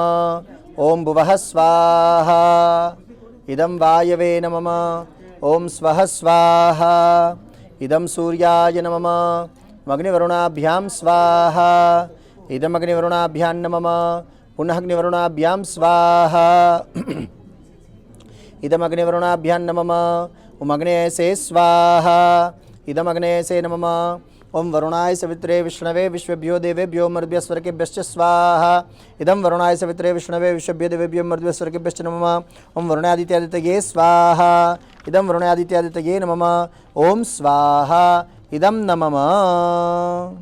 ઓમ ભુવઃ સ્વાહા ઇદમ વાયવે નમઃ. ઓમ સ્વઃ સ્વાહા ઇદમ સૂર્યાય નમઃ. અગ્નિવરુણાભ્યામ સ્વાહા ઇદમ અગ્નિવરુણાભ્યામ નમઃ. પુનઃ અગ્નિવરુણાભ્યામ સ્વાહા ઇદમ અગ્નિવરુણાભ્યામ નમઃ. ઓમ અગ્નેયસે સ્વાહા ઇદમ અગ્નેયસે નમઃ. ઓમ વરુણાય સવિત્રે વિષ્ણવે વિશ્વેભ્યો દેવેભ્યો મરુભ્યઃ સ્વર્ગેભ્યશ્ચ સ્વાહા ઇદમ વરુણાય સવિત્રે વિષ્ણવે વિશ્વેભ્યો દેવેભ્યો મરુભ્યઃ સ્વર્ગેભ્યશ્ચ નમઃ. ઓમ વરુણાદિત્યાદિત્યગે સ્વાહા ઇદમ વરુણાદિત્યાદિત્યગે નમઃ. ઓમ સ્વાહા ઇદમ નમઃ.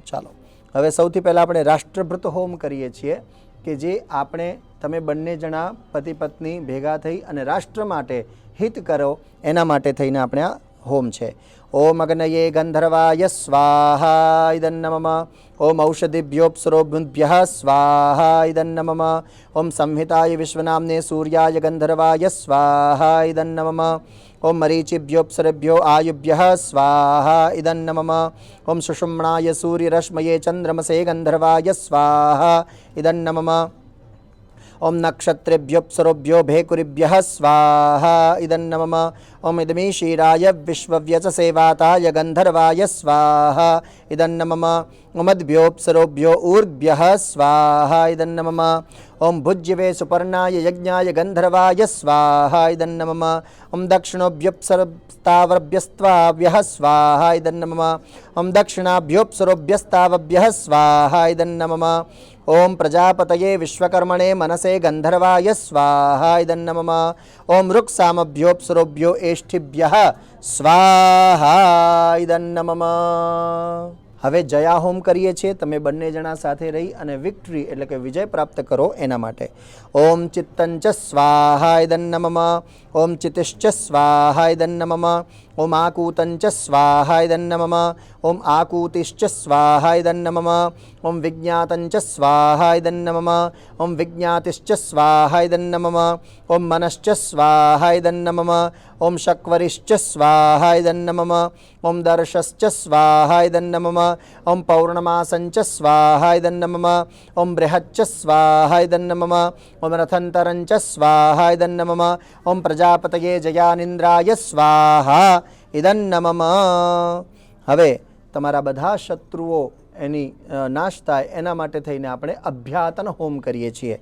ચાલો, હવે સૌથી પહેલાં આપણે રાષ્ટ્રભૃત હોમ કરીએ છીએ કે જે આપણે તમે બંને જણા પતિ પત્ની ભેગા થઈ અને રાષ્ટ્ર માટે હિત કરો એના માટે થઈને આપણે આ હોમ છે. ઓમ અગ્નયે ગંધર્વાય સ્વાહા ઇદં નમઃ. ઓમ ઔષધિભ્યોપ્સરોભ્યઃ સ્વાહા ઇદં નમઃ. ઓમ સંહિતાય વિશ્વનામ્ને સૂર્યાય ગંધર્વાય સ્વાહા ઇદં નમઃ. ઓમ મરીચિભ્યોપ્સરેભ્યો આયુભ્યઃ સ્વાહા ઇદં નમઃ. ઓમ સુષુમ્ણાય સૂર્યરશ્મયે ચંદ્રમસે ગંધર્વાય સ્વાહા ઇદં નમઃ. ઓમ નક્ષત્રેભ્યોપ્સરોભ્યો ભેકુરીભ્યઃ સ્વાહા ઇદં નમઃ. ઓમ ઇદમીશીરાય વિશ્વવ્યચસેવાતાય ગંધર્વાય સ્વાહા ઇદં નમઃ. ઓમદ્ભ્યોપ્સરોભ્યો ઊર્ભ્યઃ સ્વાહા ઇદં નમઃ. ઓમ ભુજ્યવે સુપર્ણાય યજ્ઞાય ગંધર્વાય સ્વાહા ઇદં નમઃ. ઓમ દક્ષિણોભ્યપ્સરતાવભ્યસ્ત્વાભ્યઃ સ્વાહા ઇદં નમઃ. ઓમ દક્ષિણાભ્યોપ્સરોભ્યસ્તાવભ્યઃ સ્વાહા ઇદં નમઃ. ઓમ પ્રજાપતયે વિશ્વકર્મણે મનસે ગંધર્વાય સ્વાહા ઇદં નમઃ. ઓમ ઋક્સામભ્યોપ્સરોભ્યો એષ્ઠિભ્યઃ સ્વાહા ઇદં નમઃ. હવે જયા હોમ કરીએ છીએ, તમે બંને જણા સાથે રહી અને વિક્ટરી એટલે કે વિજય પ્રાપ્ત કરો એના માટે. ઓમ ચિત્તંચ સ્વાહા ઇદં નમઃ. ઓમ ચિતિશ્ચ સ્વાહા ઇદં નમઃ. ઓમ આકૂતંચ સ્વાહા ઇદં નમઃ. ઓમ આકૂતિશ્ચ સ્વાહા ઇદં નમઃ. ઓમ વિજ્ઞાતંચ સ્વાહા ઇદં નમઃ. ઓમ વિજ્ઞાતિશ્ચ સ્વાહા ઇદં નમઃ. ઓમ મનશ્ચ સ્વાહા ઇદં નમઃ. ઓમ શક્વરિશ્ચ સ્વાહા ઇદં નમઃ. ઓમ દર્શશ્ચ સ્વાહા ઇદં નમઃ. ઓમ પૌર્ણમાસંચ સ્વાહા ઇદં નમઃ. ઓમ બૃહચ્ચ સ્વાહા ઇદં નમઃ. ઓમ રથંતરંચ સ્વાહા ઇદં નમઃ. ઓમ પ્રજાપતયે જયાનિંદ્રાય સ્વાહા ઇદં નમઃ. હવે તમારા બધા શત્રુઓ એની નાશ થાય એના માટે થઈને આપણે અભ્યાતન હોમ કરીએ છીએ.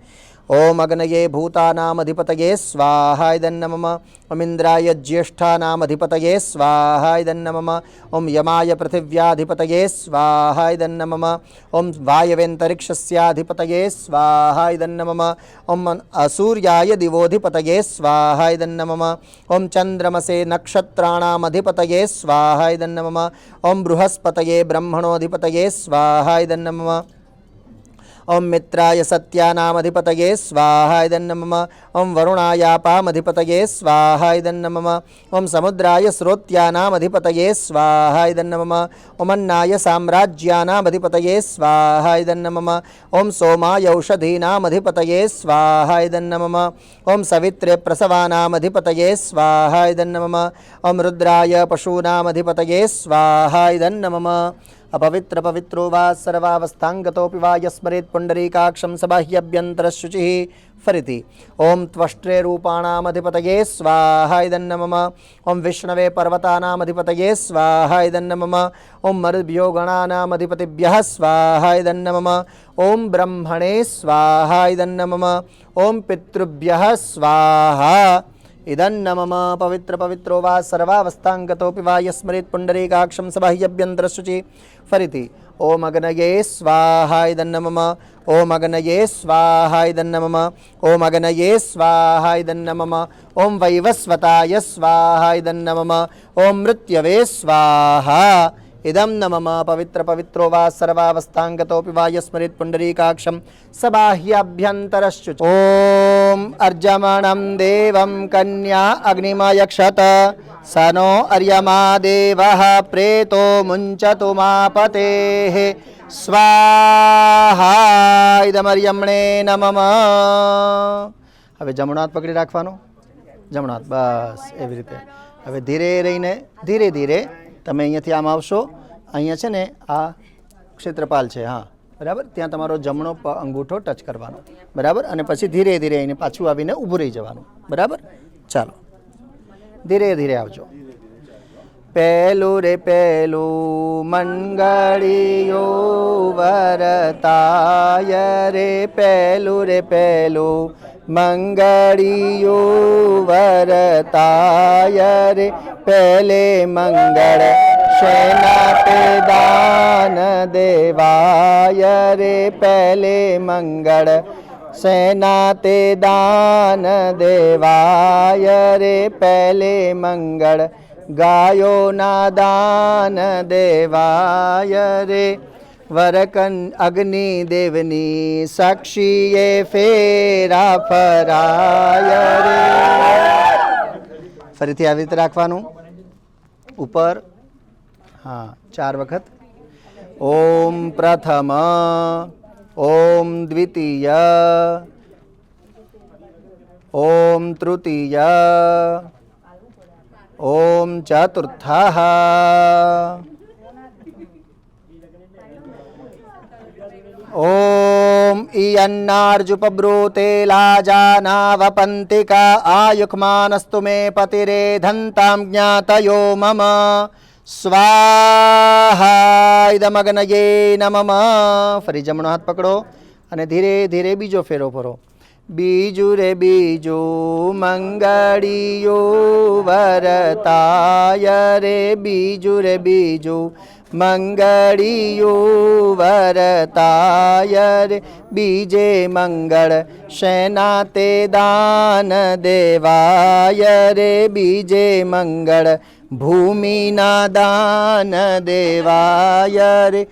ઓમ અગ્નયે ભૂતાનામ અધિપતયે સ્વાહા ઇદં નમઃ. ઓમ ઇન્દ્રાય જ્યેષ્ઠાનામ અધિપતયે સ્વાહા ઇદં નમઃ. ઓમ યમાય પૃથિવ્યાધિપતયે સ્વાહા ઇદં નમઃ. ઓમ વાયવેંતરિક્ષસ્યાધિપતયે સ્વાહા ઇદં નમઃ. ઓમ અસૂર્યાય દિવોધિપતયે સ્વાહા ઇદં નમઃ. ઓમ ચંદ્રમસે નક્ષત્રાણામ અધિપતયે સ્વાહા ઇદં નમઃ. ઓમ બૃહસ્પતયે બ્રહ્મણોધિપતયે સ્વાહા ઇદં નમઃ. ઓમ મિત્રાય સત્યાનામધિપતયે સ્વાહા ઇદં નમઃ. ઓમ વરુણાયાપામધિપતયે સ્વાહા ઇદં નમઃ. ઓમ સમુદ્રાય સ્રોત્યાનામધિપતયે સ્વાહા ઇદં નમઃ. ઓમ અન્નાય સામ્રાજ્યાનામધિપતયે સ્વાહા ઇદં નમઃ. ઓમ સોમાય ઔષધીનામધિપતયે સ્વાહા ઇદં નમઃ. ઓમ સવિત્રે પ્રસવાનામધિપતયે સ્વાહા ઇદં નમઃ. ઓમ રુદ્રાય પશૂનામધિપતયે સ્વાહા ઇદં નમઃ. अपवित्र पवित्रो वा सर्वावस्थांगतोऽपि वा यस्मरेत् पुण्डरीकाक्षं सबाह्यभ्यन्तरशुचिः. फरीति ओम त्वष्ट्रे रूपाणामधिपतये स्वाहा इदं नमः. ओम विष्णवे पर्वतानामधिपतये स्वाहा इदं नमः. ओम मरुभ्यो गणानामधिपतिभ्यः स्वाहा इदं नमः. ओम ब्रह्मणे स्वाहा इदं नमः. ओम पितृभ्यः स्वाहा इदं नमः. पवित्र पवित्रो वा सर्वावस्थांगतोऽपि वा यस्मरेत् पुण्डरीकाक्षं सबाह्यभ्यन्तरशुचिः. फरीति ओम अग्नये स्वाहा इदं नमः. ओम अग्नये स्वाहा इदं नमः. ओम अग्नये स्वाहा इदं नमः. ओम वैवस्वताय स्वाहा इदं नमः. ओम मृत्यवे स्वाहा इदं नमः. पवित्र पवित्रो वा सर्वावस्थांगतोऽपि वा यस्मरेत् पुण्डरीकाक्षं सबाह्यभ्यन्तरश्च. ओम अर्जमणं देवं कन्या अग्निमयक्षत स नो अर्यमा देवः प्रेतो मुञ्चतु मापतेः. स्वाहा इदमर्यमणे नमः. હવે જમણો હાથ પકડી રાખવાનો, જમણો હાથ બસ એવી રીતે. હવે ધીરે રહીને ધીરે ધીરે તમે અહીંયાથી આમ આવશો, અહીંયા છે ને આ ક્ષેત્રપાલ છે, હા બરાબર, ત્યાં તમારો જમણો અંગૂઠો ટચ કરવાનો, બરાબર, અને પછી ધીરે ધીરે એને પાછું આવીને ઊભું રહી જવાનું, બરાબર. ચાલો ધીરે ધીરે આવજો. પહેલું રે પહેલું મંગળિયો વરતાય રે, પહેલું રે પહેલું મંગળિયો વરતાય રે, પહેલે મંગળ શેના તે દાન દેવાય રે, પહેલે મંગળ સેના તે દાન દેવાય રે, પહેલે મંગળ ગાયોના દાન દેવાય રે, વરકન અગ્નિદેવની સાક્ષીએ ફેરા ફરાય રે. ફરીથી આવી રીતે રાખવાનું ઉપર, હા 4 વખત. ઓમ પ્રથમ, ઓમ દ્વિતીય, ઓમ તૃતીય, ઓમ ચતુર્થઃ, ઓમ ઈયન્નાર્જુપબ્રૂતે લાજાનાવપંતિકા આયુષ્માનસ્તુ મે પતિરે ધન્તાં જ્ઞાતયો મમ સ્વાહા ઇદમગ્નયે નમઃ. ફરી જમણો હાથ પકડો અને ધીરે ધીરે બીજો ફેરો ફરો. બીજું રે બીજું મંગળિયો વરતાય રે, બીજું રે બીજું મંગળિયો વરતાય રે, બીજે મંગળ શેના તે દાન દેવાય રે, બીજે મંગળ ભૂમિના દાન દેવાય રે,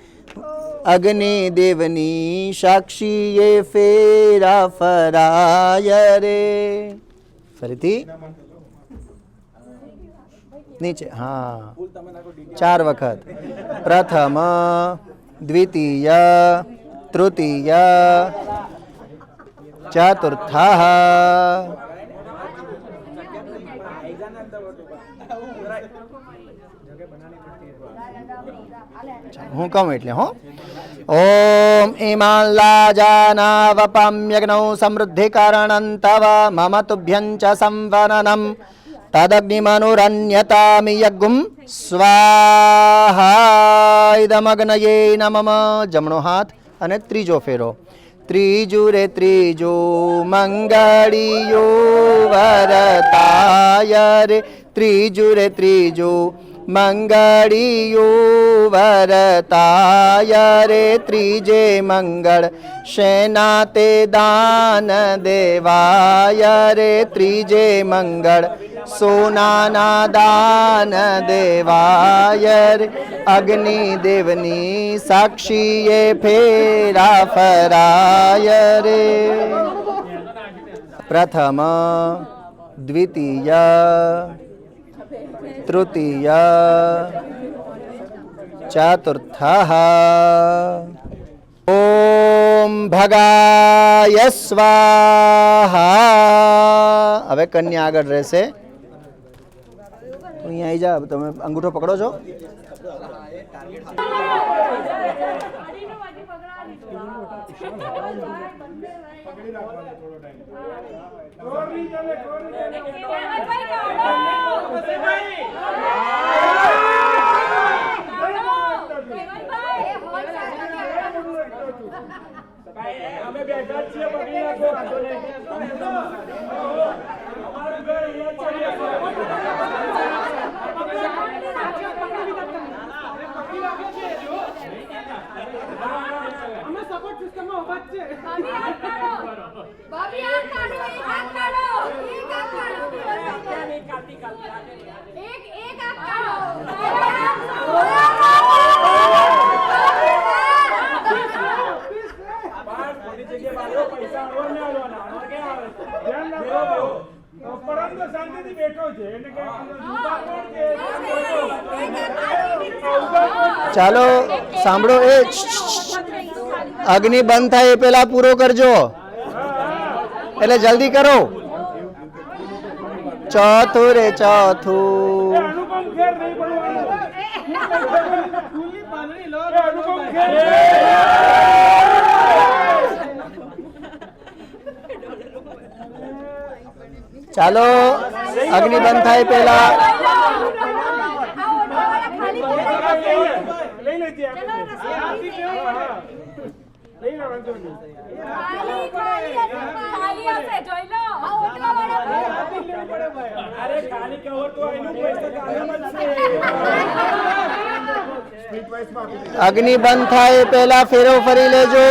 અગ્નિદેવની સાક્ષીએ ફેરા ફરાય રે. ફરીથી નીચે, હા 4 વખત. પ્રથમ, દ્વિતીય, તૃતીય, ચતુર્થઃ. હું કહું એટલે હો. ઓમ ઇમાન લાજાનાવપમ્યગ્નૌ સમૃદ્ધિકારણં તવ મમ તુભ્યં ચ સંવનનમ તદગ્નિમનુરન્યતામિ યજ્ઞું સ્વાહા ઇદમગ્નયે નમઃ. જમણો હાથ અને ત્રીજો ફેરો. ત્રીજું રે ત્રીજું મંગળિયો વરતાય રે, ત્રીજું રે ત્રીજું મંગળિયો વરતાય રે, ત્રીજે મંગળ શેના તે દાન દેવાય રે, ત્રીજે મંગળ સોનાના દાન દેવાય રે, અગ્નિદેવની સાક્ષીએ ફેરા ફરાય રે. પ્રથમ, દ્વિતીય, તૃતીય, ચતુર્થઃ. ઓમ ભગાય સ્વાહા. હવે કન્યા આગળ રહેશે. અહીંયા આવી જા, તમે અંગૂઠો પકડો છો. ચાલો સાંભળો, એ અગ્નિ બંધ થાય એ પેલા પૂરો કરજો, એટલે જલ્દી કરો. ચોથું રે ચોથું, ચાલો અગ્નિ બંધ થાય પહેલા લઈ લેજે લઈ લો વાંધો નહીં અરે ખાલી કવર તો એનું પૈસા અગ્નિ બંધ થાય પહેલા ફેરો ફરી લેજો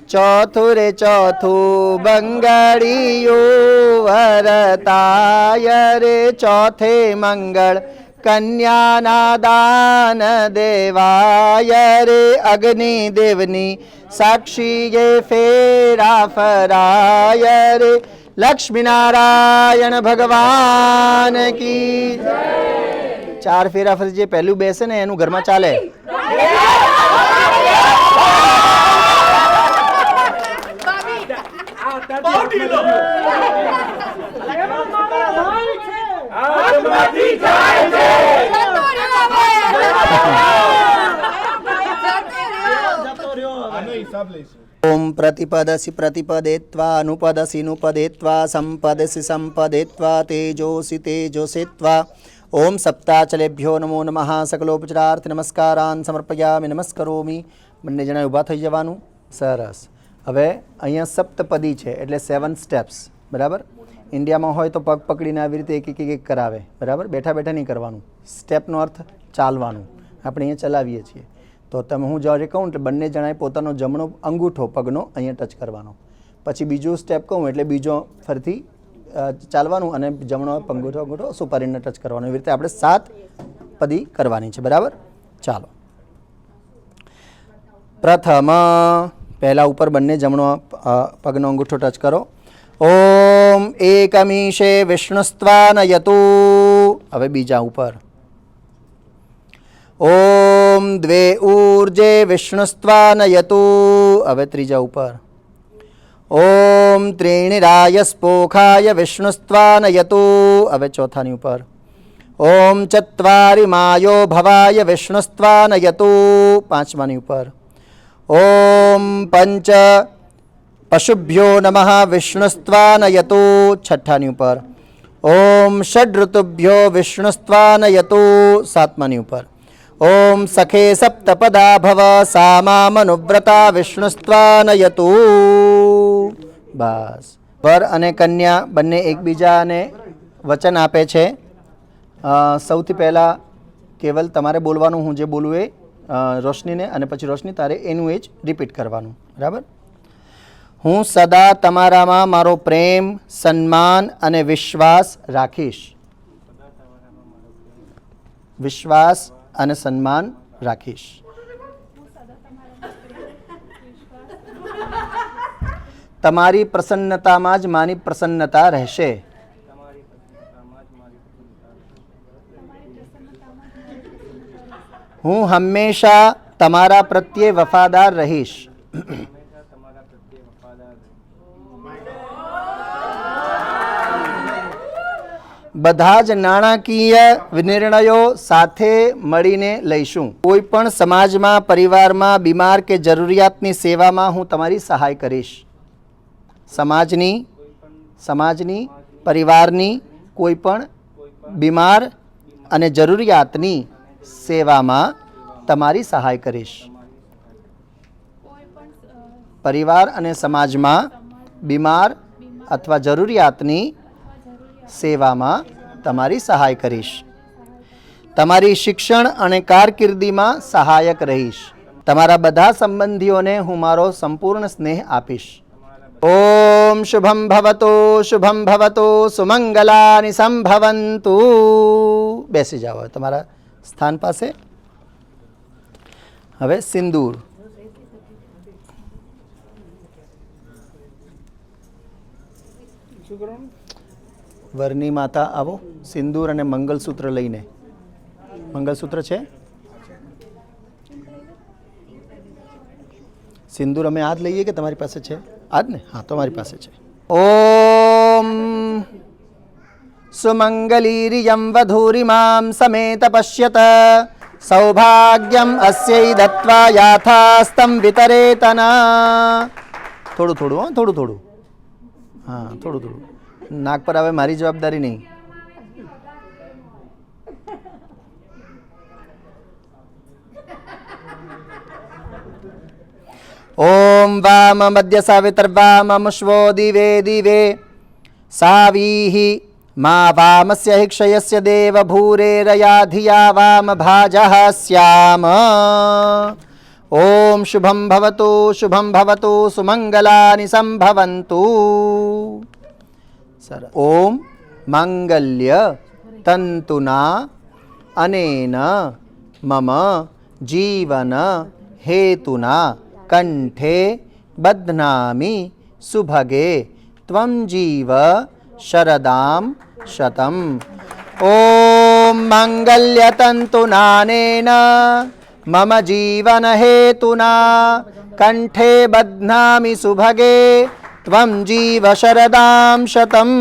ચોથું રે ચોથું બંગાળીયું વરતાય રે ચોથે મંગળ કન્યાના દાન દેવાય રે અગ્નિ દેવની સાક્ષીએ ફેરા ફરાય રે લક્ષ્મીનારાયણ ભગવાન કી ચાર ફેરા ફરી જે પહેલું બેસે ને એનું ઘરમાં ચાલે ઓમ પ્રતિપદસી પ્રતિપદેત્વા અનુપદસી નુપદેત્વા સંપદસી સંપદેત્વા તેજોસી તેજોસિત્વા ઓમ સપ્તાચલેભ્યો નમો નમઃ સકલોપચારાર્થ નમસ્કારાન સમર્પયામિ નમસ્કરોમી બંને જણા ઊભા થઈ જવાનું સરસ હવે અહીંયા સપ્તપદી છે એટલે 7 સ્ટેપ્સ બરાબર ઇન્ડિયામાં હોય તો પગ પકડીને આવી રીતે એક એક કરાવે બરાબર બેઠા બેઠા નહીં કરવાનું સ્ટેપનો અર્થ ચાલવાનું આપણે અહીંયા ચલાવીએ છીએ તો તમે હું જ્યારે કહું એટલે બંને જણાએ પોતાનો જમણો અંગૂઠો પગનો અહીંયા ટચ કરવાનો પછી બીજું સ્ટેપ કહું એટલે બીજો ફરીથી ચાલવાનું અને જમણો અંગૂઠો સુપારીને ટચ કરવાનો એવી રીતે આપણે 7 પદી કરવાની છે બરાબર ચાલો પ્રથમ પહેલા ઉપર બંને જમણો પગનો અંગૂઠો ટચ કરો ઓમ એકમીશે વિષ્ણુસ્ત્વાનયતુ હવે બીજા ઉપર ઓમ દ્વે ઊર્જે વિષ્ણુસ્ત્વાનયતુ હવે ત્રીજા ઉપર ઓમ ત્રીણિ રાયસ્પોખાય વિષ્ણુસ્ત્વાનયતુ હવે ચોથાની ઉપર ઓમ ચત્વારિ માયો ભવાય વિષ્ણુસ્ત્વાનયતુ પાંચમાની ઉપર ઓમ પંચ પશુભ્યો નમઃ વિષ્ણુસ્ત્વાનયતુ છઠ્ઠાની ઉપર ઓમ ષડ ઋતુભ્યો વિષ્ણુસ્ત્વાનયતુ સાતમાની ઉપર ઓમ સખે સપ્તપદા ભવ સામા મનુવ્રતા વિષ્ણુસ્ત્વાનયતુ બસ વર અને કન્યા બંને એકબીજાને વચન આપે છે સૌથી પહેલાં કેવલ તમારે બોલવાનું હું જે બોલું એ રોશનીને અને પછી રોશની તારે એનું એ જ રિપીટ કરવાનું બરાબર હું સદા તમારામાં મારો પ્રેમ સન્માન અને વિશ્વાસ રાખીશ વિશ્વાસ અને સન્માન રાખીશ તમારી પ્રસન્નતામાં જ મારી પ્રસન્નતા રહેશે હું હંમેશા તમારા પ્રત્યે વફાદાર રહીશ બધા જ નાણાકીય નિર્ણયો સાથે મળીને લઈશું કોઈ પણ સમાજમાં પરિવારમાં બીમાર કે જરૂરિયાતની સેવામાં હું તમારી સહાય કરીશ સમાજની પરિવારની કોઈ પણ બીમાર અને જરૂરિયાતની સેવામાં તમારી સહાય કરીશ પરિવાર અને સમાજમાં બીમાર અથવા જરૂરિયાતની સેવામાં તમારી સહાય કરીશ તમારી શિક્ષણ અને કારકિર્દીમાં સહાયક રહીશ તમારા બધા સંબંધીઓને હું મારો સંપૂર્ણ સ્નેહ આપીશ ઓમ શુભમ ભવતો સુમંગલાની સંભવંતુ બેસી જાઓ તમારા સ્થાન પાસે હવે સિંદૂર શું કરવાનું વરની માતા આવો સિંદૂર અને મંગલસૂત્ર લઈને મંગલસૂત્ર છે સિંદૂર અમે આ જ લઈએ કે તમારી પાસે છે આ જ ને હા તમારી પાસે છે ઓમ सुमंगलीरियं वधूरिमां समेत पश्यत सौभाग्यम अस्यै दत्वा याथास्तं वितरेतना। થોડું થોડું હા, થોડું થોડું, હા થોડું થોડું. નાક પર આવે મારી જવાબદારી નહીં. ओम वाम मध्य सावितर्वाममुष्वो दिवे दिवे सावीहि मा वामस्य हिक्षयस्य देव भूरेरया धिया वाम भाजः स्याम। ओम शुभं भवतु सुमंगलानि संभवन्तु। सर ओम मांगल्य तंतुना अनेन मम जीवन हेतुना कंठे बध्नामि सुभगे त्वं जीव शरदां शतम्। ओम मांगल्यतंतुनानेन मम जीवन हेतुना कंठे बध्नामि सुभगे त्वं जीव शरदां शतम्।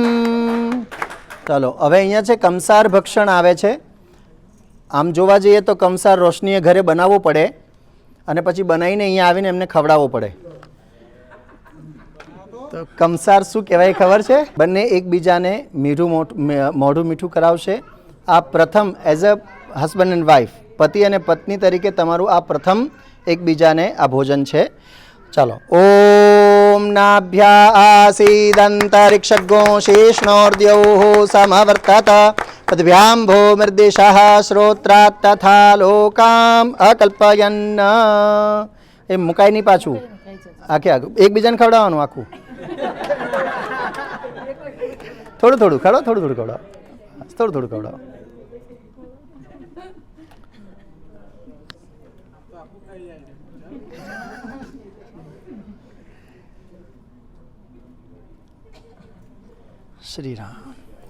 चलो હવે અહીંયા છે કંસાર ભક્ષણ આવે છે. આમ જોવા જઈએ તો કંસાર રોશનીએ ઘરે બનાવવો પડે અને પછી બનાવીને અહીંયા આવીને એમને ખવડાવવો પડે. તો કંસાર શું કહેવાય ખબર છે? બંને એકબીજાને મોઢું મીઠું કરાવશે. આ પ્રથમ as a husband and wife, પતિ અને પત્ની તરીકે તમારું આ પ્રથમ એકબીજાને આ ભોજન છે. ચાલો. ઓમ નાભ્યા આસીદંતરિક્ષગો શેષણોર્દ્યૌઃ સમવર્તત પદભ્યામ ભૂમિર્દિશઃ શ્રોત્રાत् તથા લોકામ અકલ્પયન્ન. એ મુકાય નહીં પાછું, આખે આખું એકબીજાને ખવડાવવાનું આખું. થોડું થોડું ખવડાવો, થોડું થોડું ખવડાવો, થોડું થોડું ખવડાવો. શ્રી રામ.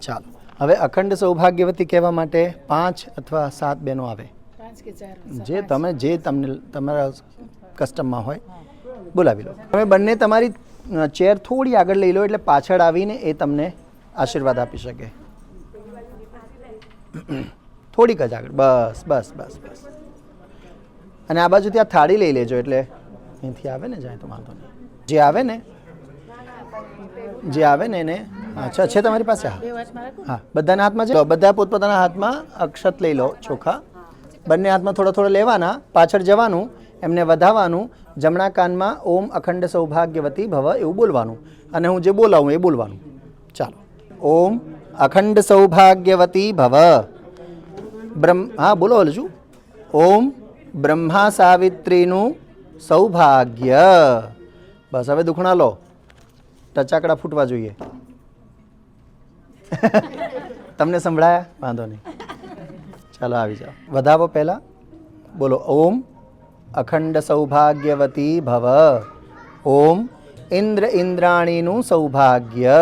ચાલો હવે અખંડ સૌભાગ્યવતી કહેવા માટે 5 અથવા 7 બહેનો આવે, જે તમને તમારા કસ્ટમમાં હોય બોલાવી લો. તમે બંને તમારી ચેર થોડી આગળ લઈ લો એટલે પાછળ આવીને એ તમને આશીર્વાદ આપી શકે. થોડીક જ આગળ, બસ બસ બસ બસ. અને આ બાજુ ત્યાં થાળી લઈ લેજો એટલે અહીંથી આવે ને જાય તો વાંધો નહીં. જે આવે ને એને અચ્છા છે તમારી પાસે? હા બધાના હાથમાં છે. બધા પોતપોતાના હાથમાં અક્ષત લઈ લો, ચોખા. બંને હાથમાં થોડા થોડા લેવાના, પાછળ જવાનું, એમને વધાવવાનું. જમણા કાનમાં ઓમ અખંડ સૌભાગ્યવતી ભવ એવું બોલવાનું અને હું જે બોલાવું એ બોલવાનું. ચાલો. ઓમ અખંડ સૌભાગ્યવતી ભવ હા બોલો હજુ. ઓમ બ્રહ્મા સાવિત્રીનું સૌભાગ્ય. બસ હવે દુખણા લો, ટચાકડા ફૂટવા જોઈએ. તમને સંભળાયા? વાંધો નહીં. ચાલો આવી જાઓ, વધાવો પહેલાં. બોલો ઓમ અખંડ સૌભાગ્યવતી ભવ. ઓમ ઇન્દ્ર ઇન્દ્રાણીનું સૌભાગ્ય.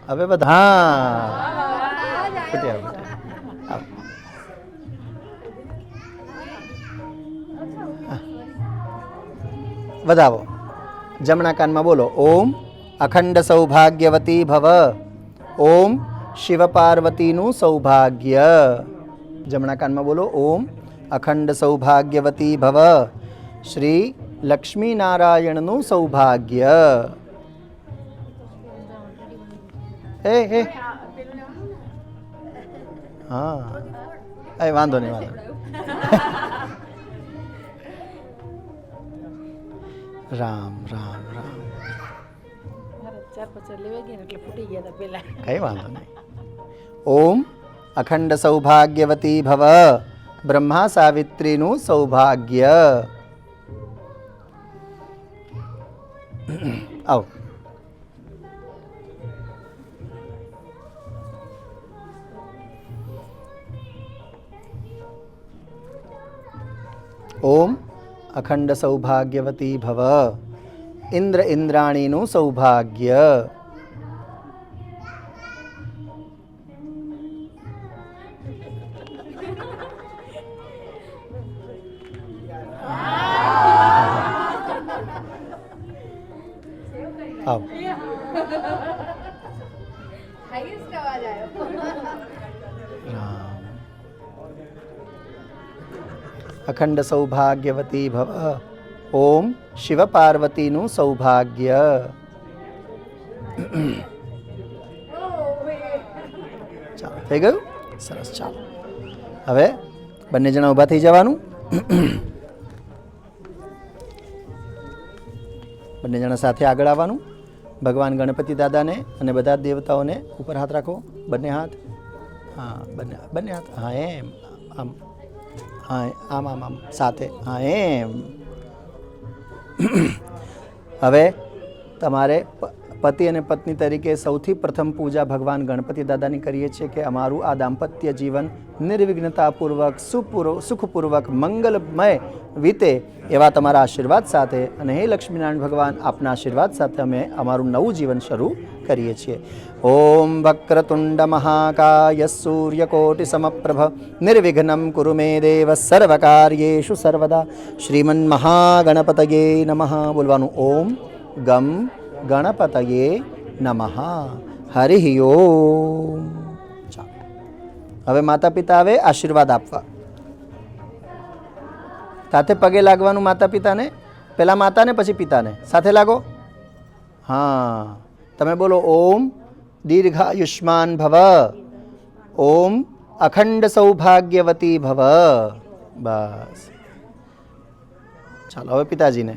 હવે બધા વધાવો. જમણા કાનમાં બોલો ઓમ અખંડ સૌભાગ્યવતી ભવ. ઓમ શિવ પાર્વતીનું સૌભાગ્ય. જમણા કાનમાં બોલો ઓમ અખંડ સૌભાગ્યવતી ભવ. શ્રી લક્ષ્મી નારાયણનું સૌભાગ્ય. હે હે હા એ વાંધો નહીં, વાંધો રામ રામ રામ. કઈ વાંધો નહીં. ઓમ અખંડ સૌભાગ્યવતી ભવ. બ્રહ્મા સાવિત્રીનું સૌભાગ્ય. આવો. ઓમ અખંડ સૌભાગ્યવતી ભવ. ઇન્દ્ર ઇન્દ્રાણીનું સૌભાગ્ય. આવો. અખંડ સૌભાગ્યવતી ભવ. ઓમ શિવ પાર્વતીનું સૌભાગ્ય. ચાલો થઈ ગયું. સરસ. ચાલો હવે બંને જણા ઊભા થઈ જવાનું. બંને જણા સાથે આગળ આવવાનું. ભગવાન ગણપતિ દાદાને અને બધા દેવતાઓને ઉપર હાથ રાખો. બંને હાથ. હા બંને હાથ. હા એમ આમ. હા આમ આમ આમ સાથે. હા એમ. હવે તમારે પતિ અને પત્ની તરીકે સૌથી પ્રથમ પૂજા ભગવાન ગણપતિ દાદાની કરીએ છીએ કે અમારું આ દાંપત્ય જીવન નિર્વિઘ્નતાપૂર્વક સુખપૂર્વક મંગલમય વીતે એવા તમારા આશીર્વાદ સાથે અને હે લક્ષ્મીનારાયણ ભગવાન આપના આશીર્વાદ સાથે અમે અમારું નવું જીવન શરૂ કરીએ છીએ. ઓમ વક્રતુંડ મહાકાય સૂર્યકોટિ સમપ્રભ નિર્વિઘ્નમ કુરુ મે દેવ સર્વકાર્યેષુ સર્વદા. શ્રીમન મહાગણપતયે નમઃ બોલવાનું. ઓમ ગમ ગણપતયે નમઃ. હરિ ઓમ. ચાલો હવે માતા પિતા આવે આશીર્વાદ આપવા. સાથે પગે લાગવાનું માતા પિતાને. પહેલાં માતાને પછી પિતાને. સાથે લાગો. હા તમે બોલો. ઓમ દીર્ઘાયુષ્માન ભવ. ઓમ અખંડ સૌભાગ્યવતી ભવ. બસ. ચાલો હવે પિતાજીને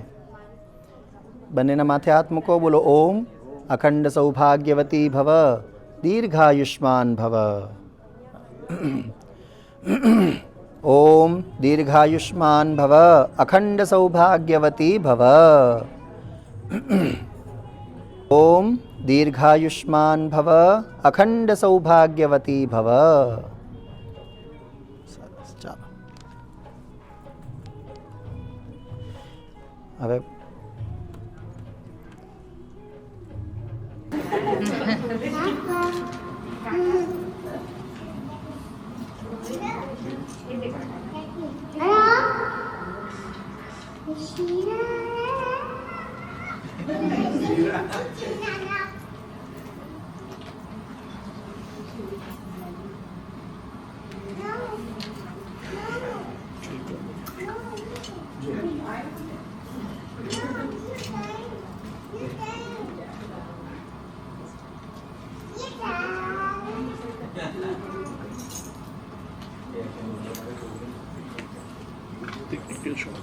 બંનેના માથે હાથ મૂકો. બોલો. ઓમ અખંડ સૌભાગ્યવતી ભવ દીર્ઘાયુષ્માન ભવ. ઓમ દીર્ઘાયુષ્માન ભવ અખંડ સૌભાગ્યવતી ભવ. ઓમ દીર્ઘાયુષ્માન ભવ અખંડ સૌભાગ્યવતી ભવ. સરસ. ચાલો હવે Take a shot.